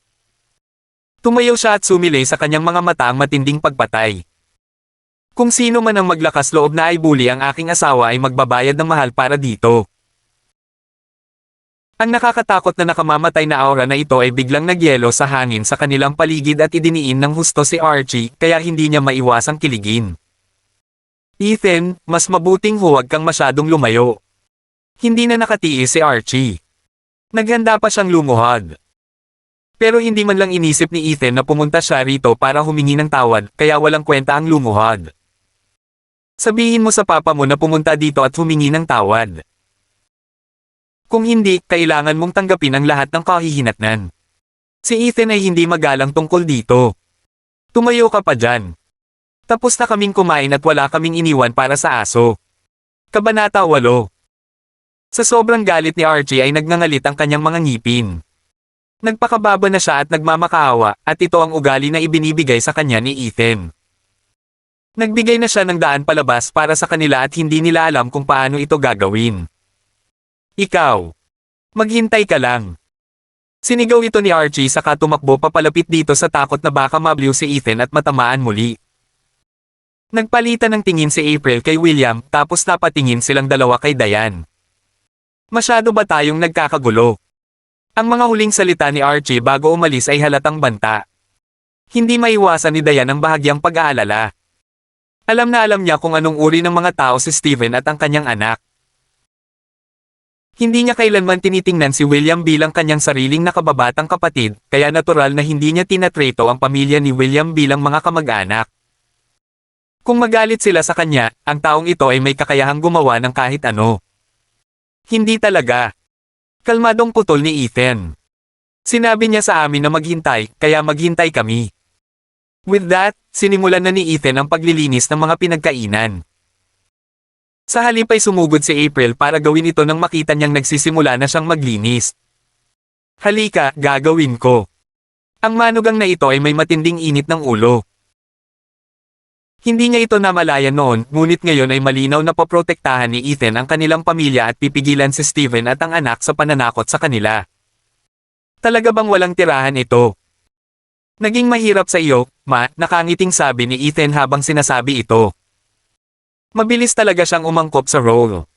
Tumayo siya at sumilay sa kanyang mga mata ang matinding pagpatay. Kung sino man ang maglakas loob na ay bully ang aking asawa ay magbabayad ng mahal para dito. Ang nakakatakot na nakamamatay na aura na ito ay biglang nagyelo sa hangin sa kanilang paligid at idiniin ng husto si Archie, kaya hindi niya maiwasang kiligin. Ethan, mas mabuting huwag kang masyadong lumayo. Hindi na nakatiis si Archie. Naghanda pa siyang lumuhod. Pero hindi man lang inisip ni Ethan na pumunta siya rito para humingi ng tawad, kaya walang kwenta ang lumuhod. Sabihin mo sa papa mo na pumunta dito at humingi ng tawad. Kung hindi, kailangan mong tanggapin ang lahat ng kahihinatnan. Si Ethan ay hindi magalang tungkol dito. Tumayo ka pa dyan. Tapos na kaming kumain at wala kaming iniwan para sa aso. Kabanata 8. Sa sobrang galit ni Archie ay nagngangalit ang kanyang mga ngipin. Nagpakababa na siya at nagmamakaawa, at ito ang ugali na ibinibigay sa kanya ni Ethan. Nagbigay na siya ng daan palabas para sa kanila at hindi nila alam kung paano ito gagawin. Ikaw. Maghintay ka lang. Sinigaw ito ni Archie saka tumakbo papalapit dito sa takot na baka mabliw si Ethan at matamaan muli. Nagpalitan ng tingin si April kay William tapos napatingin silang dalawa kay Diane. Masyado ba tayong nagkakagulo? Ang mga huling salita ni Archie bago umalis ay halatang banta. Hindi maiwasan ni Diane ang bahagyang pag-aalala. Alam na alam niya kung anong uri ng mga tao si Steven at ang kanyang anak. Hindi niya kailanman tinitingnan si William bilang kanyang sariling nakababatang kapatid, kaya natural na hindi niya tinatreto ang pamilya ni William bilang mga kamag-anak. Kung magalit sila sa kanya, ang taong ito ay may kakayahang gumawa ng kahit ano. Hindi talaga. Kalmadong putol ni Ethan. Sinabi niya sa amin na maghintay, kaya maghintay kami. With that, sinimulan na ni Ethan ang paglilinis ng mga pinagkainan. Sa halip ay sumugod si April para gawin ito nang makita niyang nagsisimula na siyang maglinis. Halika, gagawin ko. Ang manugang na ito ay may matinding init ng ulo. Hindi niya ito namalayan noon, ngunit ngayon ay malinaw na poprotektahan ni Ethan ang kanilang pamilya at pipigilan si Steven at ang anak sa pananakot sa kanila. Talaga bang walang tirahan ito? Naging mahirap sa iyo, ma, nakangiting sabi ni Ethan habang sinasabi ito. Mabilis talaga siyang umangkop sa role.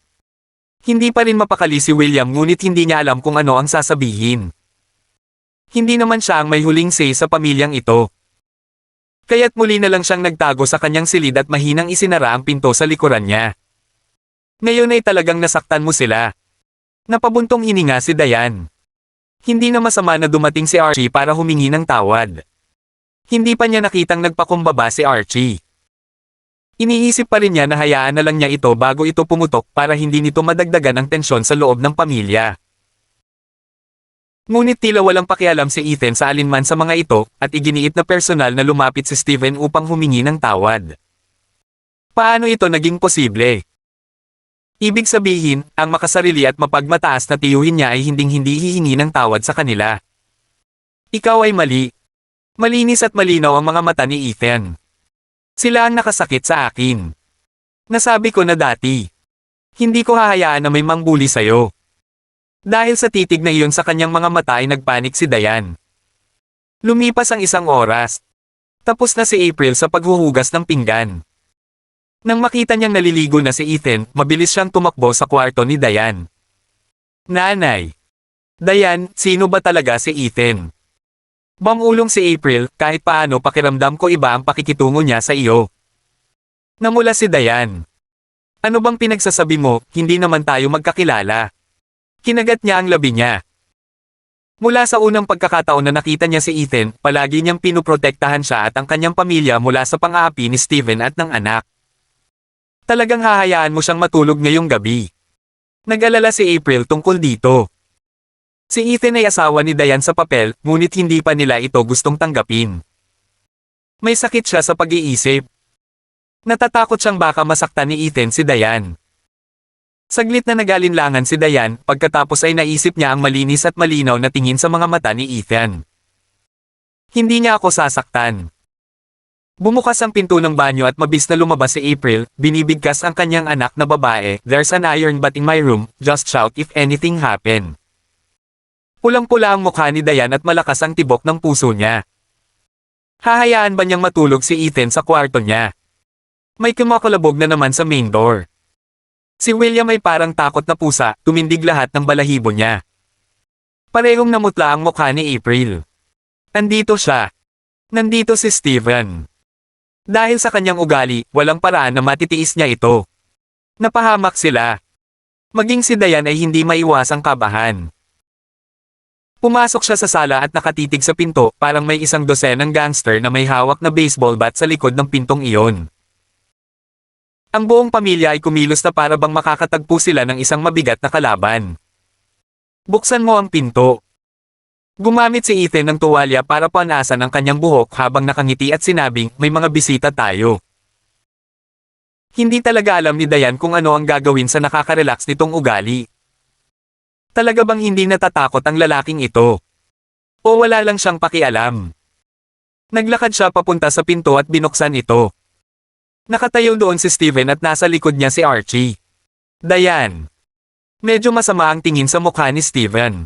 Hindi pa rin mapakali si William ngunit hindi niya alam kung ano ang sasabihin. Hindi naman siya ang may huling say sa pamilyang ito. Kaya't muli na lang siyang nagtago sa kanyang silid at mahinang isinara ang pinto sa likuran niya. Ngayon ay talagang nasaktan mo sila. Napabuntong hininga si Diane. Hindi na masama na dumating si Archie para humingi ng tawad. Hindi pa niya nakitang nagpakumbaba si Archie. Iniisip pa rin niya na hayaan na lang niya ito bago ito pumutok para hindi nito madagdagan ang tensyon sa loob ng pamilya. Ngunit tila walang pakialam si Ethan sa alinman sa mga ito at iginiit na personal na lumapit si Steven upang humingi ng tawad. Paano ito naging posible? Ibig sabihin, ang makasarili at mapagmataas na tiyuhin niya ay hinding-hindi hihingi ng tawad sa kanila. Ikaw ay mali. Malinis at malinaw ang mga mata ni Ethan. Sila ang nakasakit sa akin. Nasabi ko na dati. Hindi ko hahayaan na may mangbuli sa'yo. Dahil sa titig na iyon sa kanyang mga mata ay nagpanik si Diane. Lumipas ang 1 oras. Tapos na si April sa paghuhugas ng pinggan. Nang makita niyang naliligo na si Ethan, mabilis siyang tumakbo sa kwarto ni Diane. Nanay! Diane, sino ba talaga si Ethan? Bamulong si April, kahit paano pakiramdam ko iba ang pakikitungo niya sa iyo. Namula si Diane. Ano bang pinagsasabi mo, hindi naman tayo magkakilala? Kinagat niya ang labi niya. Mula sa unang pagkakataon na nakita niya si Ethan, palagi niyang pinuprotektahan siya at ang kanyang pamilya mula sa pang-aapi ni Steven at ng anak. Talagang hahayaan mo siyang matulog ngayong gabi. Nag-alala si April tungkol dito. Si Ethan ay asawa ni Diane sa papel, ngunit hindi pa nila ito gustong tanggapin. May sakit siya sa pag-iisip. Natatakot siyang baka masaktan ni Ethan si Diane. Saglit na nagalinlangan si Diane, pagkatapos ay naisip niya ang malinis at malinaw na tingin sa mga mata ni Ethan. Hindi niya ako sasaktan. Bumukas ang pinto ng banyo at mabilis na lumabas si April, binibigkas ang kanyang anak na babae, "There's an iron bat in my room, just shout if anything happen." Pulang-pula ang mukha ni Diane at malakas ang tibok ng puso niya. Hahayaan ba niyang matulog si Ethan sa kwarto niya? May kumakalabog na naman sa main door. Si William ay parang takot na pusa, tumindig lahat ng balahibo niya. Parehong namutla ang mukha ni April. Nandito siya. Nandito si Steven. Dahil sa kanyang ugali, walang paraan na matitiis niya ito. Napahamak sila. Maging si Diane ay hindi maiwasang kabahan. Pumasok siya sa sala at nakatitig sa pinto, parang may 12 gangster na may hawak na baseball bat sa likod ng pintong iyon. Ang buong pamilya ay kumilos na para bang makakatagpo sila ng isang mabigat na kalaban. Buksan mo ang pinto. Gumamit si Ethan ng tuwalya para panasan ang kanyang buhok habang nakangiti at sinabing, "May mga bisita tayo." Hindi talaga alam ni Diane kung ano ang gagawin sa nakaka-relax nitong ugali. Talaga bang hindi natatakot ang lalaking ito? O wala lang siyang pakialam? Naglakad siya papunta sa pinto at binuksan ito. Nakatayo doon si Steven at nasa likod niya si Archie. Diane. Medyo masama ang tingin sa mukha ni Steven.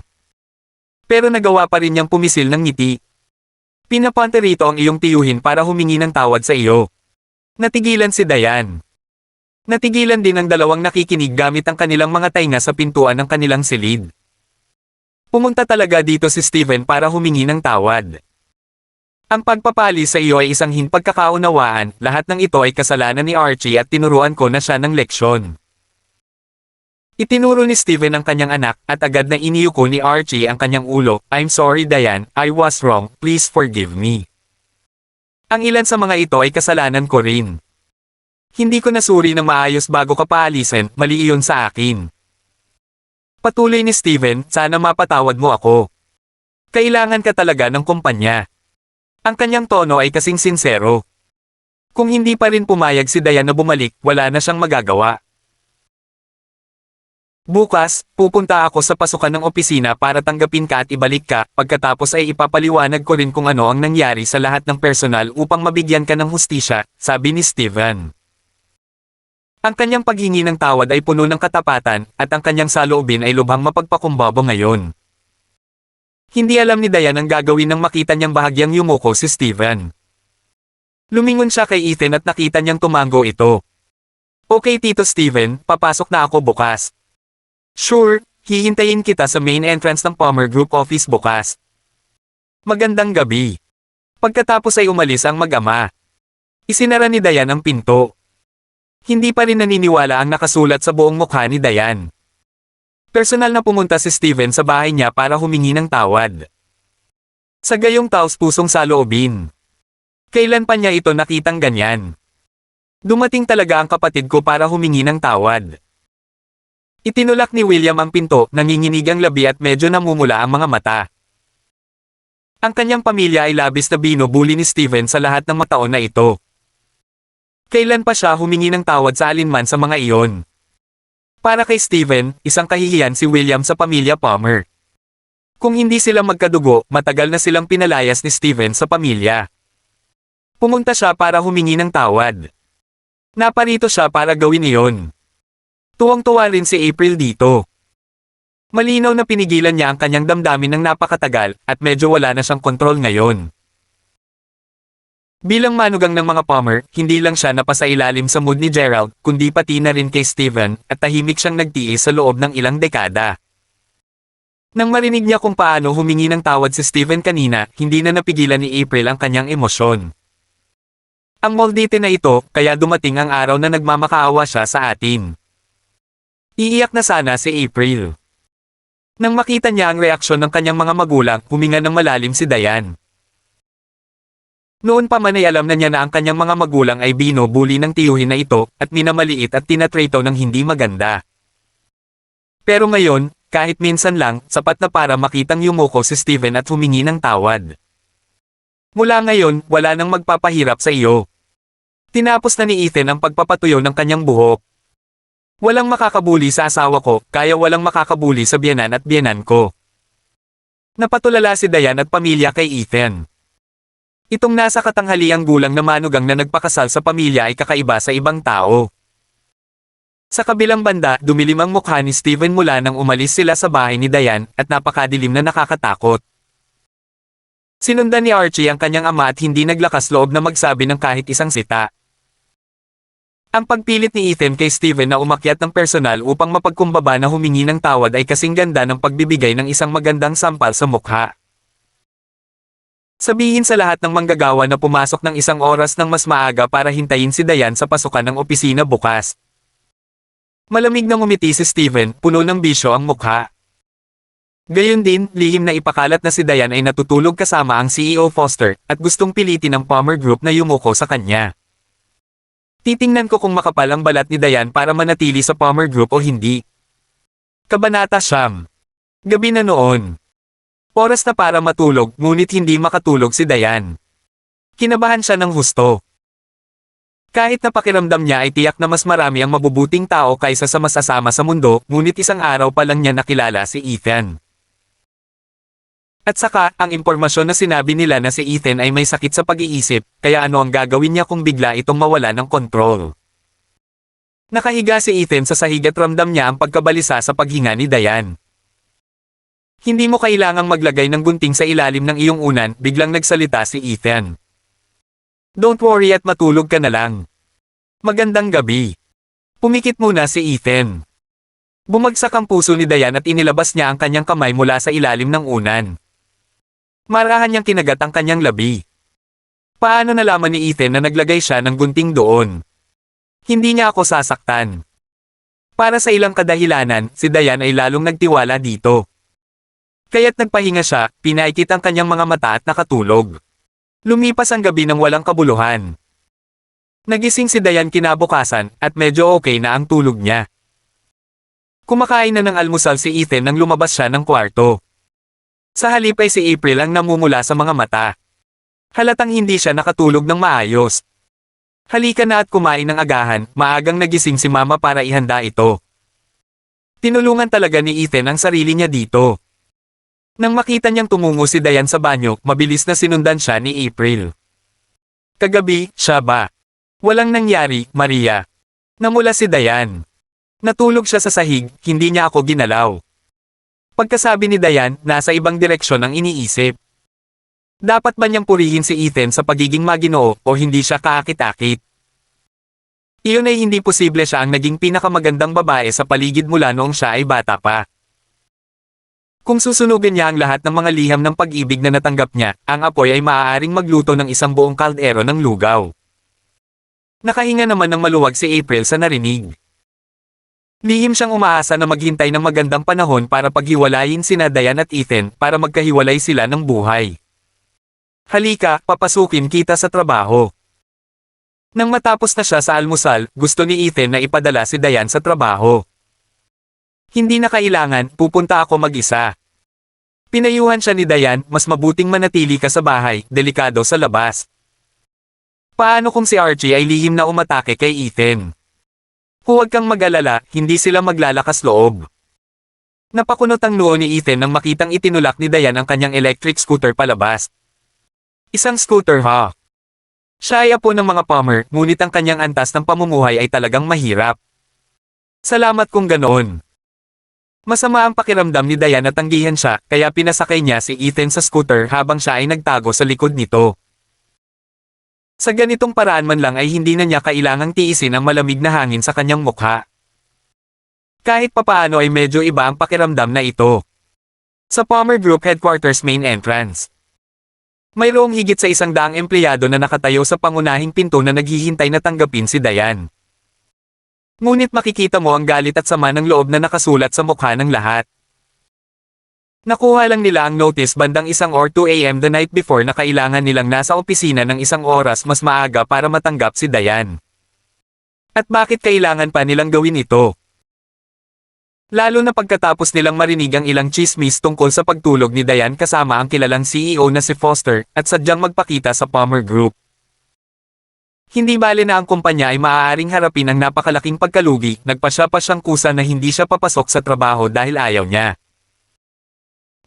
Pero nagawa pa rin niyang pumisil ng ngiti. Pinapunta rito ang iyong tiyuhin para humingi ng tawad sa iyo. Natigilan si Diane. Natigilan din ang dalawang nakikinig gamit ang kanilang mga tainga sa pintuan ng kanilang silid. Pumunta talaga dito si Steven para humingi ng tawad. Ang pagpapali sa iyo ay isang pagkakaunawaan, lahat ng ito ay kasalanan ni Archie at tinuruan ko na siya ng leksyon. Itinuro ni Steven ang kanyang anak at agad na iniyuko ni Archie ang kanyang ulo. "I'm sorry Diane, I was wrong, please forgive me." Ang ilan sa mga ito ay kasalanan ko rin. Hindi ko nasuri ng maayos bago ka paalisin, mali iyon sa akin. Patuloy ni Steven, "Sana mapatawad mo ako. Kailangan ka talaga ng kumpanya." Ang kanyang tono ay kasing sinsero. Kung hindi pa rin pumayag si Diane na bumalik, wala na siyang magagawa. "Bukas, pupunta ako sa pasukan ng opisina para tanggapin ka at ibalik ka, pagkatapos ay ipapaliwanag ko rin kung ano ang nangyari sa lahat ng personal upang mabigyan ka ng hustisya," sabi ni Steven. Ang kanyang paghingi ng tawad ay puno ng katapatan, at ang kanyang saloobin ay lubhang mapagpakumbaba ngayon. Hindi alam ni Diane ang gagawin nang makita niyang bahagyang yumuko si Steven. Lumingon siya kay Ethan at nakita niyang tumango ito. "Okay Tito Steven, papasok na ako bukas." Sure, hihintayin kita sa main entrance ng Palmer Group office bukas. Magandang gabi. Pagkatapos ay umalis ang mag-ama. Isinara ni Dayan ang pinto. Hindi pa rin naniniwala ang nakasulat sa buong mukha ni Dayan. Personal na pumunta si Steven sa bahay niya para humingi ng tawad. Sa gayong taos-pusong saloobin. Kailan pa niya ito nakitang ganyan? Dumating talaga ang kapatid ko para humingi ng tawad. Itinulak ni William ang pinto, nanginginig ang labi at medyo namumula ang mga mata. Ang kanyang pamilya ay labis na binubuli ni Steven sa lahat ng mataon na ito. Kailan pa siya humingi ng tawad sa alinman sa mga iyon? Para kay Steven, isang kahihiyan si William sa pamilya Palmer. Kung hindi sila magkadugo, matagal na silang pinalayas ni Steven sa pamilya. Pumunta siya para humingi ng tawad. Naparito siya para gawin iyon. Tuwang-tuwa rin si April dito. Malinaw na pinigilan niya ang kanyang damdamin ng napakatagal at medyo wala na siyang kontrol ngayon. Bilang manugang ng mga Palmer, hindi lang siya napasailalim sa mood ni Gerald, kundi pati na rin kay Steven, at tahimik siyang nagtiis sa loob ng ilang dekada. Nang marinig niya kung paano humingi ng tawad si Steven kanina, hindi na napigilan ni April ang kanyang emosyon. Ang moldite na ito, kaya dumating ang araw na nagmamakaawa siya sa atin. Iiyak na sana si April. Nang makita niya ang reaksyon ng kanyang mga magulang, huminga ng malalim si Dayan. Noon pa man ay alam na niya na ang kanyang mga magulang ay binubuli ng tiyuhin na ito, at minamaliit at tinatrato ng hindi maganda. Pero ngayon, kahit minsan lang, sapat na para makitang yumuko si Steven at humingi ng tawad. Mula ngayon, wala nang magpapahirap sa iyo. Tinapos na ni Ethan ang pagpapatuyo ng kanyang buhok. Walang makakabuli sa asawa ko, kaya walang makakabuli sa biyenan at biyenan ko. Napatulala si Dayan at pamilya kay Ethan. Itong nasa katanghaliang gulang na manugang na nagpakasal sa pamilya ay kakaiba sa ibang tao. Sa kabilang banda, dumilim ang mukha ni Steven mula nang umalis sila sa bahay ni Dayan at napakadilim na nakakatakot. Sinundan ni Archie ang kanyang ama at hindi naglakas loob na magsabi ng kahit isang sita. Ang pagpilit ni Ethan kay Steven na umakyat ng personal upang mapagkumbaba na humingi ng tawad ay kasing ganda ng pagbibigay ng isang magandang sampal sa mukha. Sabihin sa lahat ng manggagawa na pumasok ng isang oras ng mas maaga para hintayin si Dayan sa pasukan ng opisina bukas. Malamig na ngumiti si Steven, puno ng bisyo ang mukha. Gayon din, lihim na ipakalat na si Dayan ay natutulog kasama ang CEO Foster, at gustong pilitin ng Palmer Group na yumuko sa kanya. Titingnan ko kung makapal ang balat ni Dayan para manatili sa Palmer Group o hindi. Kabanata Siyam. Gabi na noon. Oras na para matulog, ngunit hindi makatulog si Dayan. Kinabahan siya ng husto. Kahit na pakiramdam niya ay tiyak na mas marami ang mabubuting tao kaysa sa masasama sa mundo, ngunit isang araw pa lang niya nakilala si Ethan. At saka, ang impormasyon na sinabi nila na si Ethan ay may sakit sa pag-iisip, kaya ano ang gagawin niya kung bigla itong mawala ng kontrol. Nakahiga si Ethan sa sahig at ramdam niya ang pagkabalisa sa paghinga ni Dayan. Hindi mo kailangang maglagay ng gunting sa ilalim ng iyong unan, biglang nagsalita si Ethan. Don't worry at matulog ka na lang. Magandang gabi. Pumikit muna si Ethan. Bumagsak ang puso ni Dayan at inilabas niya ang kanyang kamay mula sa ilalim ng unan. Marahan niyang kinagat ang kanyang labi. Paano nalaman ni Ethan na naglagay siya ng gunting doon? Hindi niya ako sasaktan. Para sa ilang kadahilanan, si Dayan ay lalong nagtiwala dito. Kaya't nagpahinga siya, pinaikit ang kanyang mga mata at nakatulog. Lumipas ang gabi ng walang kabuluhan. Nagising si Dayan kinabukasan, at medyo okay na ang tulog niya. Kumakain na ng almusal si Ethan nang lumabas siya ng kwarto. Sa halip ay si April ang namumula sa mga mata. Halatang hindi siya nakatulog ng maayos. Halika na at kumain ng agahan, maagang nagising si Mama para ihanda ito. Tinulungan talaga ni Ethan ang sarili niya dito. Nang makita niyang tumungo si Dayan sa banyo, mabilis na sinundan siya ni April. Kagabi, siya ba? Walang nangyari, Maria. Namula si Dayan. Natulog siya sa sahig, hindi niya ako ginalaw. Pagkasabi ni Dayan, nasa ibang direksyon ang iniisip. Dapat ba niyang purihin si Ethan sa pagiging maginoo o hindi siya kaakit-akit? Iyon ay hindi posible siya ang naging pinakamagandang babae sa paligid mula noong siya ay bata pa. Kung susunugin niya ang lahat ng mga liham ng pag-ibig na natanggap niya, ang apoy ay maaaring magluto ng isang buong kaldero ng lugaw. Nakahinga naman ng maluwag si April sa narinig. Lihim siyang umaasa na maghintay ng magandang panahon para paghiwalayin sina Diane at Ethan para magkahiwalay sila ng buhay. Halika, papasukin kita sa trabaho. Nang matapos na siya sa almusal, gusto ni Ethan na ipadala si Diane sa trabaho. Hindi na kailangan, pupunta ako mag-isa. Pinayuhan siya ni Diane, mas mabuting manatili ka sa bahay, delikado sa labas. Paano kung si Archie ay lihim na umatake kay Ethan? Huwag kang mag-alala, hindi sila maglalakas loob. Napakunot ang noo ni Ethan nang makitang itinulak ni Diane ang kanyang electric scooter palabas. Isang scooter ha? Siya ay apo ng mga Palmer, ngunit ang kanyang antas ng pamumuhay ay talagang mahirap. Salamat kung ganoon. Masama ang pakiramdam ni Diane na tanggihan siya, kaya pinasakay niya si Ethan sa scooter habang siya ay nagtago sa likod nito. Sa ganitong paraan man lang ay hindi na niya kailangang tiisin ang malamig na hangin sa kanyang mukha. Kahit papaano ay medyo iba ang pakiramdam na ito. Sa Palmer Group Headquarters main entrance. Mayroong higit sa 100 empleyado na nakatayo sa pangunahing pinto na naghihintay na tanggapin si Diane. Ngunit makikita mo ang galit at sama ng loob na nakasulat sa mukha ng lahat. Nakuha lang nila ang notice bandang 1 or 2 AM the night before na kailangan nilang nasa opisina ng 1 oras mas maaga para matanggap si Diane. At bakit kailangan pa nilang gawin ito? Lalo na pagkatapos nilang marinig ang ilang chismis tungkol sa pagtulog ni Diane kasama ang kilalang CEO na si Foster at sadyang magpakita sa Palmer Group. Hindi bale na ang kumpanya ay maaaring harapin ang napakalaking pagkalugi, nagpasya pa siyang kusa na hindi siya papasok sa trabaho dahil ayaw niya.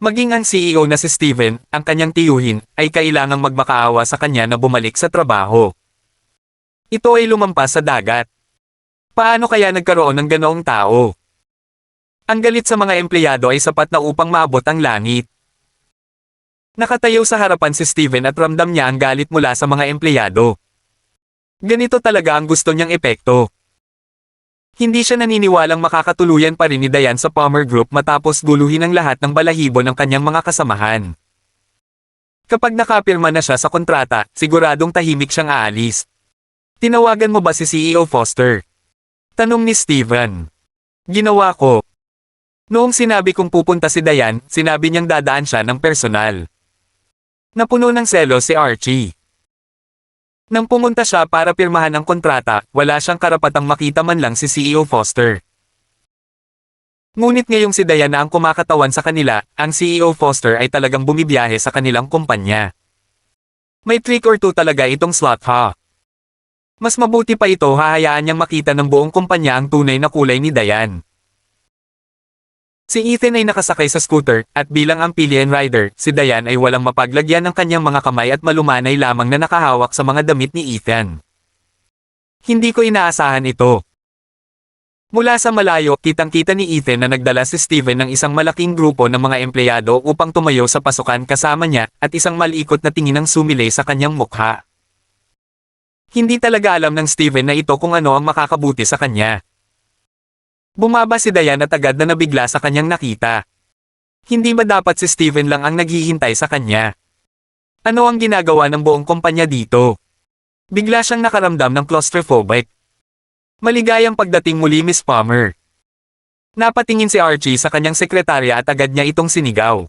Maging ang CEO na si Steven, ang kanyang tiyuhin, ay kailangang magmakaawa sa kanya na bumalik sa trabaho. Ito ay lumampas sa dagat. Paano kaya nagkaroon ng ganoong tao? Ang galit sa mga empleyado ay sapat na upang maabot ang langit. Nakatayo sa harapan si Steven at ramdam niya ang galit mula sa mga empleyado. Ganito talaga ang gusto niyang epekto. Hindi siya naniniwalang makakatuluyan pa rin ni Diane sa Palmer Group matapos guluhin ang lahat ng balahibo ng kanyang mga kasamahan. Kapag nakapirma na siya sa kontrata, siguradong tahimik siyang aalis. Tinawagan mo ba si CEO Foster? Tanong ni Steven. Ginawa ko. Noong sinabi kong pupunta si Diane, sinabi niyang dadaan siya ng personal. Napuno ng selos si Archie. Nang pumunta siya para pirmahan ang kontrata, wala siyang karapatang makita man lang si CEO Foster. Ngunit ngayong si Diane na ang kumakatawan sa kanila, ang CEO Foster ay talagang bumibiyahe sa kanilang kumpanya. May trick or two talaga itong slot ha. Mas mabuti pa ito hahayaan niyang makita ng buong kumpanya ang tunay na kulay ni Diane. Si Ethan ay nakasakay sa scooter, at bilang ang pillion rider, si Diane ay walang mapaglagyan ng kanyang mga kamay at malumanay lamang na nakahawak sa mga damit ni Ethan. Hindi ko inaasahan ito. Mula sa malayo, kitang-kita ni Ethan na nagdala si Steven ng isang malaking grupo ng mga empleyado upang tumayo sa pasukan kasama niya, at isang malikot na tingin ang sumilay sa kanyang mukha. Hindi talaga alam ng Steven na ito kung ano ang makakabuti sa kanya. Bumaba si Diane at agad na nabigla sa kanyang nakita. Hindi ba dapat si Steven lang ang naghihintay sa kanya? Ano ang ginagawa ng buong kumpanya dito? Bigla siyang nakaramdam ng claustrophobic. Maligayang pagdating muli Miss Palmer. Napatingin si Archie sa kanyang sekretarya at agad niya itong sinigaw.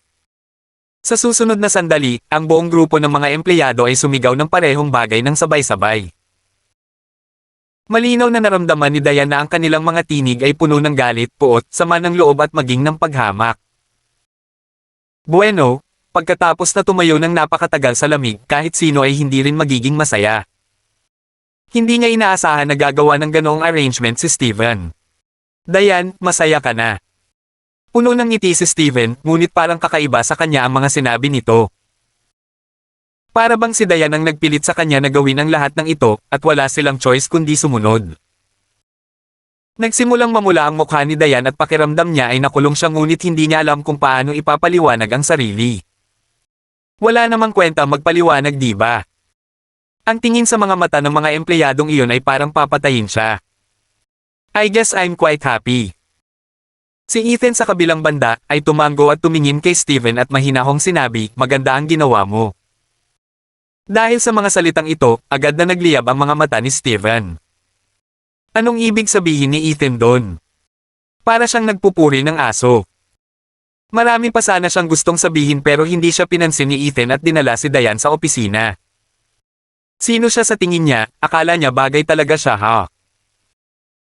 Sa susunod na sandali, ang buong grupo ng mga empleyado ay sumigaw ng parehong bagay ng sabay-sabay. Malinaw na naramdaman ni Diane na ang kanilang mga tinig ay puno ng galit, puot, sama ng loob at maging ng paghamak. Bueno, pagkatapos na tumayo ng napakatagal sa lamig, kahit sino ay hindi rin magiging masaya. Hindi niya inaasahan na gagawa ng ganoong arrangement si Steven. Diane, masaya ka na. Puno ng ngiti si Steven, ngunit parang kakaiba sa kanya ang mga sinabi nito. Para bang si Diane ang nagpilit sa kanya na gawin ang lahat ng ito, at wala silang choice kundi sumunod. Nagsimulang mamula ang mukha ni Diane at pakiramdam niya ay nakulong siya ngunit hindi niya alam kung paano ipapaliwanag ang sarili. Wala namang kwenta magpaliwanag, di ba? Ang tingin sa mga mata ng mga empleyadong iyon ay parang papatayin siya. I guess I'm quite happy. Si Ethan sa kabilang banda ay tumango at tumingin kay Steven at mahinahong sinabi, maganda ang ginawa mo. Dahil sa mga salitang ito, agad na nagliyab ang mga mata ni Steven. Anong ibig sabihin ni Ethan doon? Para siyang nagpupuri ng aso. Marami pa sana siyang gustong sabihin pero hindi siya pinansin ni Ethan at dinala si Diane sa opisina. Sino siya sa tingin niya, akala niya bagay talaga siya ha.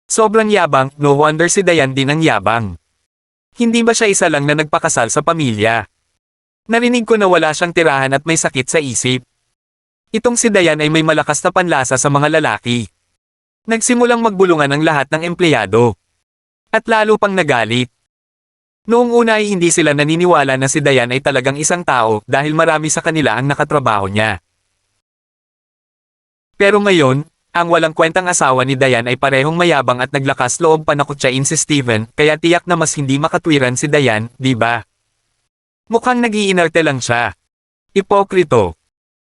Sobrang yabang, no wonder si Diane din ang yabang. Hindi ba siya isa lang na nagpakasal sa pamilya? Narinig ko na wala siyang tirahan at may sakit sa isip. Itong si Diane ay may malakas na panlasa sa mga lalaki. Nagsimulang magbulungan ang lahat ng empleyado. At lalo pang nagalit. Noong una ay hindi sila naniniwala na si Diane ay talagang isang tao dahil marami sa kanila ang nakatrabaho niya. Pero ngayon, ang walang kwentang asawa ni Diane ay parehong mayabang at naglakas loob pa na kutsain si Steven, kaya tiyak na mas hindi makatwiran si Diane, di ba? Mukhang nag-iinarte lang siya. Ipokrito.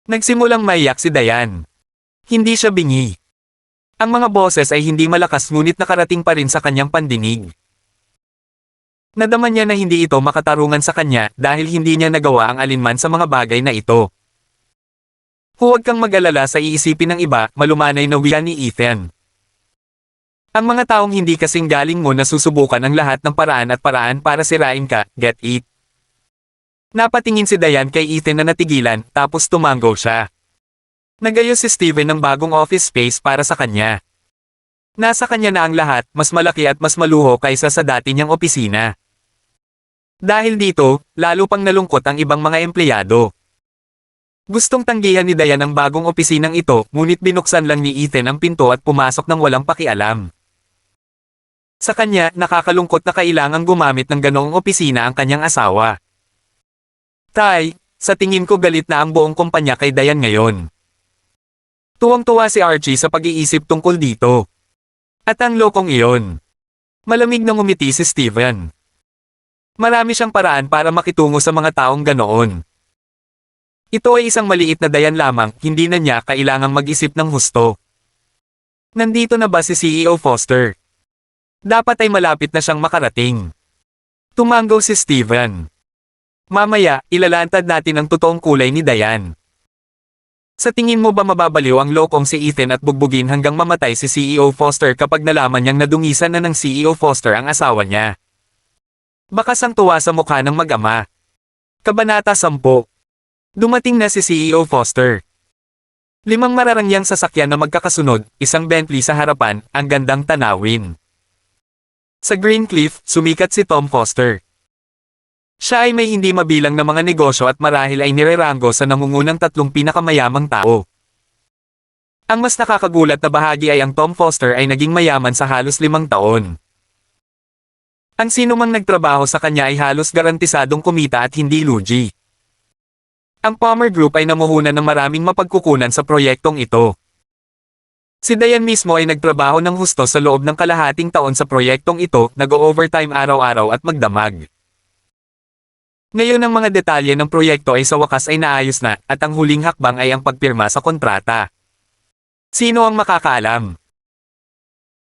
Nagsimulang maiyak si Diane. Hindi siya bingi. Ang mga boses ay hindi malakas ngunit nakarating pa rin sa kanyang pandinig. Nadama niya na hindi ito makatarungan sa kanya dahil hindi niya nagawa ang alinman sa mga bagay na ito. Huwag kang mag-alala sa iisipin ng iba, malumanay na wiya ni Ethan. Ang mga taong hindi kasing galing mo na susubukan ang lahat ng paraan at paraan para sirain ka, get it? Napatingin si Diane kay Ethan na natigilan, tapos tumango siya. Nagayos si Steven ng bagong office space para sa kanya. Nasa kanya na ang lahat, mas malaki at mas maluho kaysa sa dati niyang opisina. Dahil dito, lalo pang nalungkot ang ibang mga empleyado. Gustong tanggihan ni Diane ang bagong opisinang ito, ngunit binuksan lang ni Ethan ang pinto at pumasok ng walang pakialam. Sa kanya, nakakalungkot na kailangang gumamit ng ganoong opisina ang kanyang asawa. Tay, sa tingin ko galit na ang buong kumpanya kay Diane ngayon. Tuwang-tuwa si Archie sa pag-iisip tungkol dito. At ang lokong iyon. Malamig na ngumiti si Steven. Marami siyang paraan para makitungo sa mga taong ganoon. Ito ay isang maliit na Diane lamang, hindi na niya kailangang mag-isip ng husto. Nandito na ba si CEO Foster? Dapat ay malapit na siyang makarating. Tumango si Steven. Mamaya, ilalantad natin ang totoong kulay ni Diane. Sa tingin mo ba mababaliw ang lokong si Ethan at bugbugin hanggang mamatay si CEO Foster kapag nalaman niyang nadungisan na ng CEO Foster ang asawa niya? Bakas ang tuwa sa mukha ng mag-ama. Kabanata 10. Dumating na si CEO Foster. 5 mararangyang sasakyan na magkakasunod, isang Bentley sa harapan, ang gandang tanawin. Sa Green Cliff, sumikat si Tom Foster. Siya ay may hindi mabilang na mga negosyo at marahil ay nireranggo sa nangungunang 3 pinakamayamang tao. Ang mas nakakagulat na bahagi ay ang Tom Foster ay naging mayaman sa halos 5 taon. Ang sinumang nagtrabaho sa kanya ay halos garantisadong kumita at hindi lugi. Ang Palmer Group ay namuhunan ng maraming mapagkukunan sa proyektong ito. Si Diane mismo ay nagtrabaho ng husto sa loob ng kalahating taon sa proyektong ito, nag-overtime araw-araw at magdamag. Ngayon ang mga detalye ng proyekto ay sa wakas ay naayos na, at ang huling hakbang ay ang pagpirma sa kontrata. Sino ang makakaalam?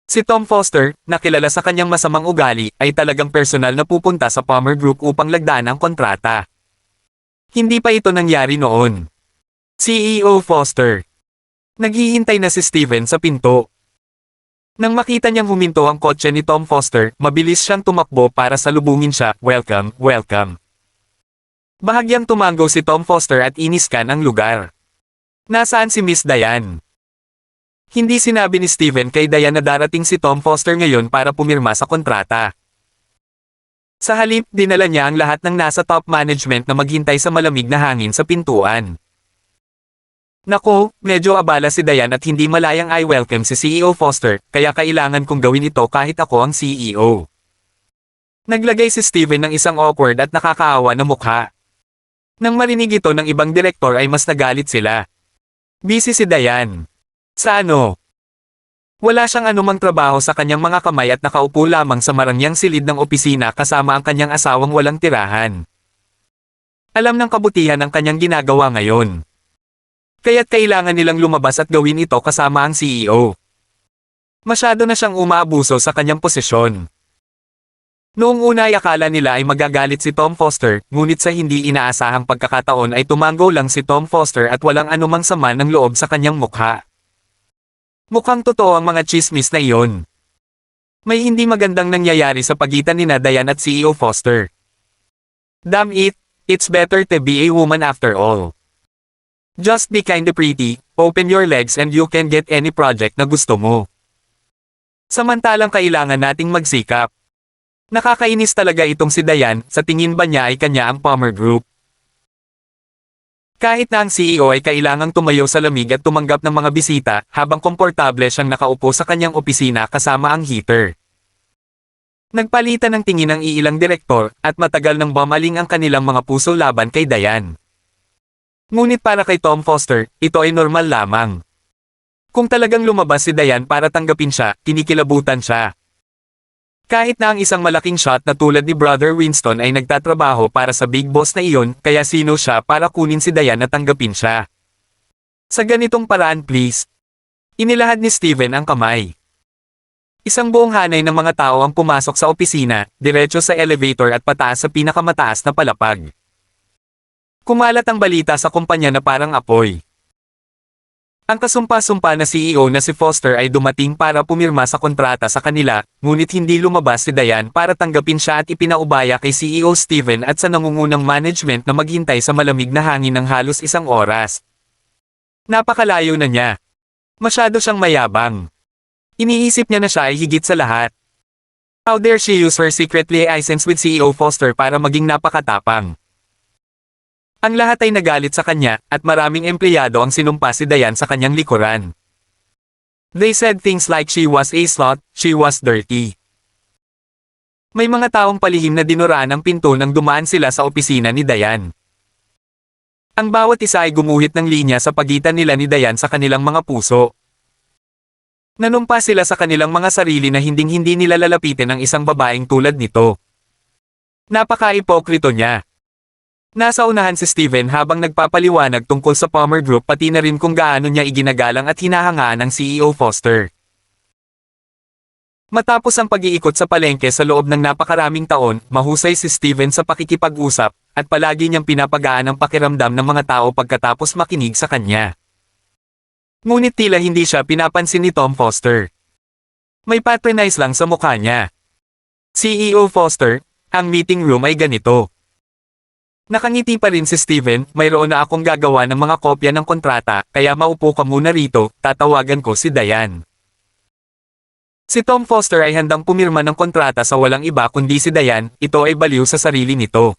Si Tom Foster, na kilala sa kanyang masamang ugali, ay talagang personal na pupunta sa Palmer Group upang lagdaan ang kontrata. Hindi pa ito nangyari noon. CEO Foster. Naghihintay na si Steven sa pinto. Nang makita niyang huminto ang kotse ni Tom Foster, mabilis siyang tumakbo para salubungin siya, welcome, welcome. Bahagyang tumango si Tom Foster at iniskan ang lugar. Nasaan si Miss Diane? Hindi sinabi ni Steven kay Diane na darating si Tom Foster ngayon para pumirma sa kontrata. Sa halip, dinala niya ang lahat ng nasa top management na maghintay sa malamig na hangin sa pintuan. Nako, medyo abala si Diane at hindi malayang I-welcome si CEO Foster, kaya kailangan kong gawin ito kahit ako ang CEO. Naglagay si Steven ng isang awkward at nakakaawa na mukha. Nang marinig ito ng ibang direktor ay mas nagalit sila. Busy si Diane. Sa ano? Wala siyang anumang trabaho sa kanyang mga kamay at nakaupo lamang sa marangyang silid ng opisina kasama ang kanyang asawang walang tirahan. Alam ng kabutihan ang kanyang ginagawa ngayon. Kaya't kailangan nilang lumabas at gawin ito kasama ang CEO. Masyado na siyang umaabuso sa kanyang posisyon. Noong una ay akala nila ay magagalit si Tom Foster, ngunit sa hindi inaasahang pagkakataon ay tumango lang si Tom Foster at walang anumang sama ng loob sa kanyang mukha. Mukhang totoo ang mga chismis na iyon. May hindi magandang nangyayari sa pagitan ni Diane at CEO Foster. Damn it, it's better to be a woman after all. Just be kinda pretty, open your legs and you can get any project na gusto mo. Samantalang kailangan nating magsikap. Nakakainis talaga itong si Diane, sa tingin ba niya ay kanya ang Palmer Group? Kahit na ang CEO ay kailangang tumayo sa lamig at tumanggap ng mga bisita, habang komportable siyang nakaupo sa kanyang opisina kasama ang heater. Nagpalitan ng tingin ang iilang direktor, at matagal nang bumaling ang kanilang mga puso laban kay Diane. Ngunit para kay Tom Foster, ito ay normal lamang. Kung talagang lumabas si Diane para tanggapin siya, kinikilabutan siya. Kahit na ang isang malaking shot na tulad ni Brother Winston ay nagtatrabaho para sa big boss na iyon, kaya sino siya para kunin si Diane at tanggapin siya? Sa ganitong paraan please. Inilahad ni Steven ang kamay. Isang buong hanay ng mga tao ang pumasok sa opisina, diretso sa elevator at pataas sa pinakamataas na palapag. Kumalat ang balita sa kumpanya na parang apoy. Ang kasumpa-sumpa na CEO na si Foster ay dumating para pumirma sa kontrata sa kanila, ngunit hindi lumabas si Diane para tanggapin siya at ipinaubaya kay CEO Steven at sa nangungunang management na maghintay sa malamig na hangin ng halos 1 oras. Napakalayo na niya. Masyado siyang mayabang. Iniisip niya na siya ay higit sa lahat. How dare she use her secret liaisons with CEO Foster para maging napakatapang. Ang lahat ay nagalit sa kanya, at maraming empleyado ang sinumpa si Diane sa kanyang likuran. They said things like she was a slut, she was dirty. May mga taong palihim na dinuraan ang pinto nang dumaan sila sa opisina ni Diane. Ang bawat isa ay gumuhit ng linya sa pagitan nila ni Diane sa kanilang mga puso. Nanumpa sila sa kanilang mga sarili na hinding-hindi nila lalapitin ang isang babaeng tulad nito. Napaka-ipokrito niya. Nasa unahan si Steven habang nagpapaliwanag tungkol sa Palmer Group pati na rin kung gaano niya iginagalang at hinahangaan ang CEO Foster. Matapos ang pag-iikot sa palengke sa loob ng napakaraming taon, mahusay si Steven sa pakikipag-usap, at palagi niyang pinapagaan ang pakiramdam ng mga tao pagkatapos makinig sa kanya. Ngunit tila hindi siya pinapansin ni Tom Foster. May patronize lang sa mukha niya. CEO Foster, ang meeting room ay ganito. Nakangiti pa rin si Steven, mayroon na akong gagawa ng mga kopya ng kontrata, kaya maupo ka muna rito, tatawagan ko si Diane. Si Tom Foster ay handang pumirma ng kontrata sa walang iba kundi si Diane, ito ay baliw sa sarili nito.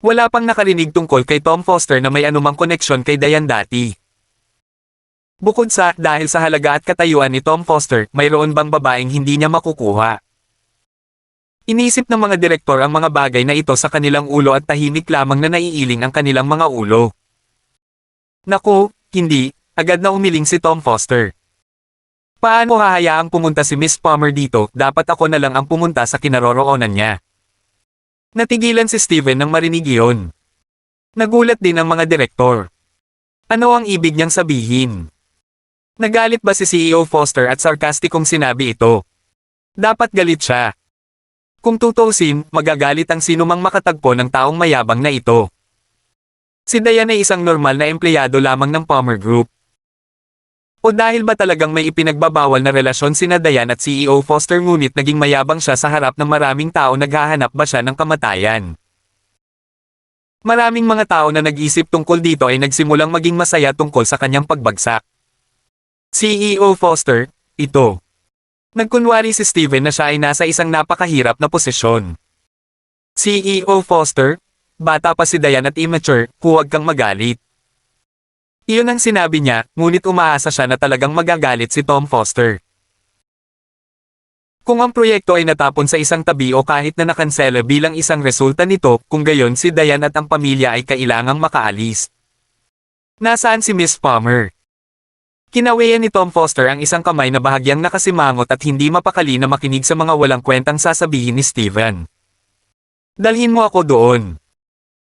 Wala pang nakarinig tungkol kay Tom Foster na may anumang koneksyon kay Diane dati. Bukod sa, dahil sa halaga at katayuan ni Tom Foster, mayroon bang babaeng hindi niya makukuha? Inisip ng mga direktor ang mga bagay na ito sa kanilang ulo at tahimik lamang na naiiling ang kanilang mga ulo. Naku, hindi, agad na umiling si Tom Foster. Paano hahayaang pumunta si Miss Palmer dito, dapat ako na lang ang pumunta sa kinaroroonan niya. Natigilan si Steven nang marinig iyon. Nagulat din ang mga direktor. Ano ang ibig niyang sabihin? Nagalit ba si CEO Foster at sarkastikong sinabi ito? Dapat galit siya. Kung tutuusin, magagalit ang sinumang makatagpo ng taong mayabang na ito. Si Diane ay isang normal na empleyado lamang ng Palmer Group. O dahil ba talagang may ipinagbabawal na relasyon sina Diane at CEO Foster ngunit naging mayabang siya sa harap ng maraming tao naghahanap ba siya ng kamatayan? Maraming mga tao na nag-isip tungkol dito ay nagsimulang maging masaya tungkol sa kanyang pagbagsak. CEO Foster, ito. Nagkunwari si Steven na siya ay nasa isang napakahirap na posisyon. CEO Foster, bata pa si Diane at immature, huwag kang magalit. Iyon ang sinabi niya, ngunit umaasa siya na talagang magagalit si Tom Foster. Kung ang proyekto ay natapon sa isang tabi o kahit na nakansela bilang isang resulta nito, kung gayon si Diane at ang pamilya ay kailangang makaalis. Nasaan si Miss Palmer? Kinawayan ni Tom Foster ang isang kamay na bahagyang nakasimangot at hindi mapakali na makinig sa mga walang kwentang sasabihin ni Steven. Dalhin mo ako doon.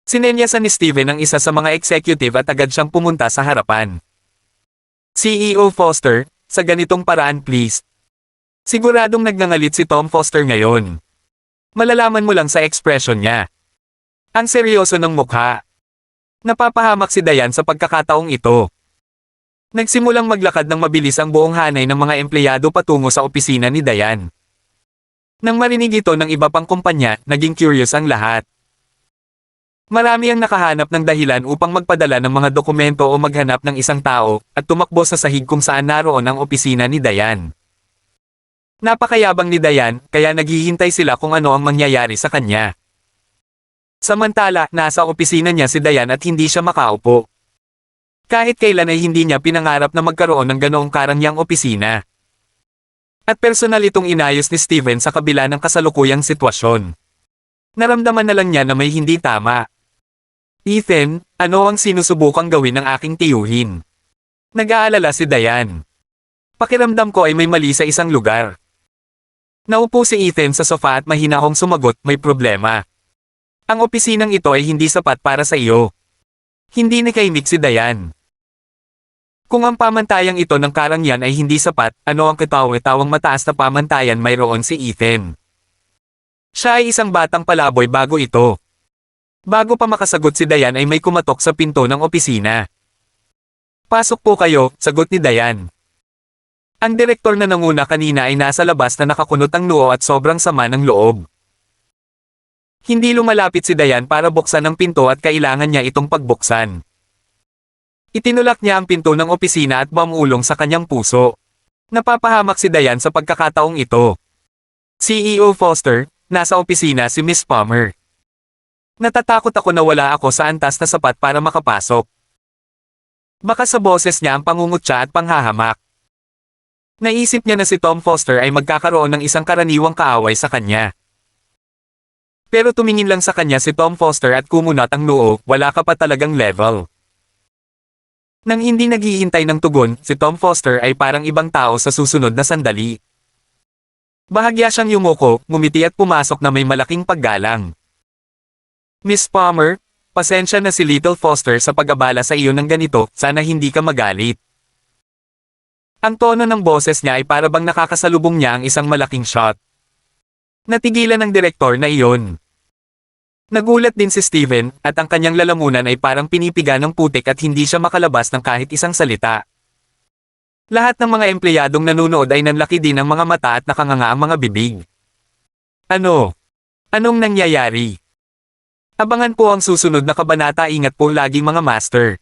Sinenyasan ni Steven ang isa sa mga executive at agad siyang pumunta sa harapan. CEO Foster, sa ganitong paraan please. Siguradong nagngangalit si Tom Foster ngayon. Malalaman mo lang sa ekspresyon niya. Ang seryoso ng mukha. Napapahamak si Diane sa pagkakataong ito. Nagsimulang maglakad ng mabilis ang buong hanay ng mga empleyado patungo sa opisina ni Diane. Nang marinig ito ng iba pang kumpanya, naging curious ang lahat. Marami ang nakahanap ng dahilan upang magpadala ng mga dokumento o maghanap ng isang tao, at tumakbo sa sahig kung saan naroon ang opisina ni Diane. Napakayabang ni Diane, kaya naghihintay sila kung ano ang mangyayari sa kanya. Samantala, nasa opisina niya si Diane at hindi siya makaupo. Kahit kailan ay hindi niya pinangarap na magkaroon ng ganoong karangyang opisina. At personal itong inayos ni Steven sa kabila ng kasalukuyang sitwasyon. Naramdaman na lang niya na may hindi tama. Ethan, ano ang sinusubukang gawin ng aking tiyuhin? Nag-aalala si Diane. Pakiramdam ko ay may mali sa isang lugar. Naupo si Ethan sa sofa at mahinahong sumagot, may problema. Ang opisinang ito ay hindi sapat para sa iyo. Hindi nakaimik si Diane. Kung ang pamantayang ito ng karangyan ay hindi sapat, ano ang katawa-tawang mataas na pamantayan mayroon si Ethan? Siya ay isang batang palaboy bago ito. Bago pa makasagot si Diane ay may kumatok sa pinto ng opisina. Pasok po kayo, sagot ni Diane. Ang direktor na nanguna kanina ay nasa labas na nakakunot ang noo at sobrang sama ng loob. Hindi lumalapit si Diane para buksan ang pinto at kailangan niya itong pagbuksan. Itinulak niya ang pinto ng opisina at bumulong sa kanyang puso. Napapahamak si Diane sa pagkakataong ito. CEO Foster, nasa opisina si Miss Palmer. Natatakot ako na wala ako sa antas na sapat para makapasok. Baka sa boses niya ang pangungutya at panghahamak. Naisip niya na si Tom Foster ay magkakaroon ng isang karaniwang kaaway sa kanya. Pero tumingin lang sa kanya si Tom Foster at kumunat ang noo, wala ka pa talagang level. Nang hindi naghihintay ng tugon, si Tom Foster ay parang ibang tao sa susunod na sandali. Bahagya siyang yumuko, ngumiti at pumasok na may malaking paggalang. Miss Palmer, pasensya na si Little Foster sa pag-abala sa iyo ng ganito, sana hindi ka magalit. Ang tono ng boses niya ay para bang nakakasalubong niya ang isang malaking shot. Natigilan ng direktor na iyon. Nagulat din si Steven, at ang kanyang lalamunan ay parang pinipiga ng putik at hindi siya makalabas ng kahit isang salita. Lahat ng mga empleyadong nanonood ay nanlaki din ang mga mata at nakanganga ang mga bibig. Ano? Anong nangyayari? Abangan po ang susunod na kabanata, ingat po lagi mga master.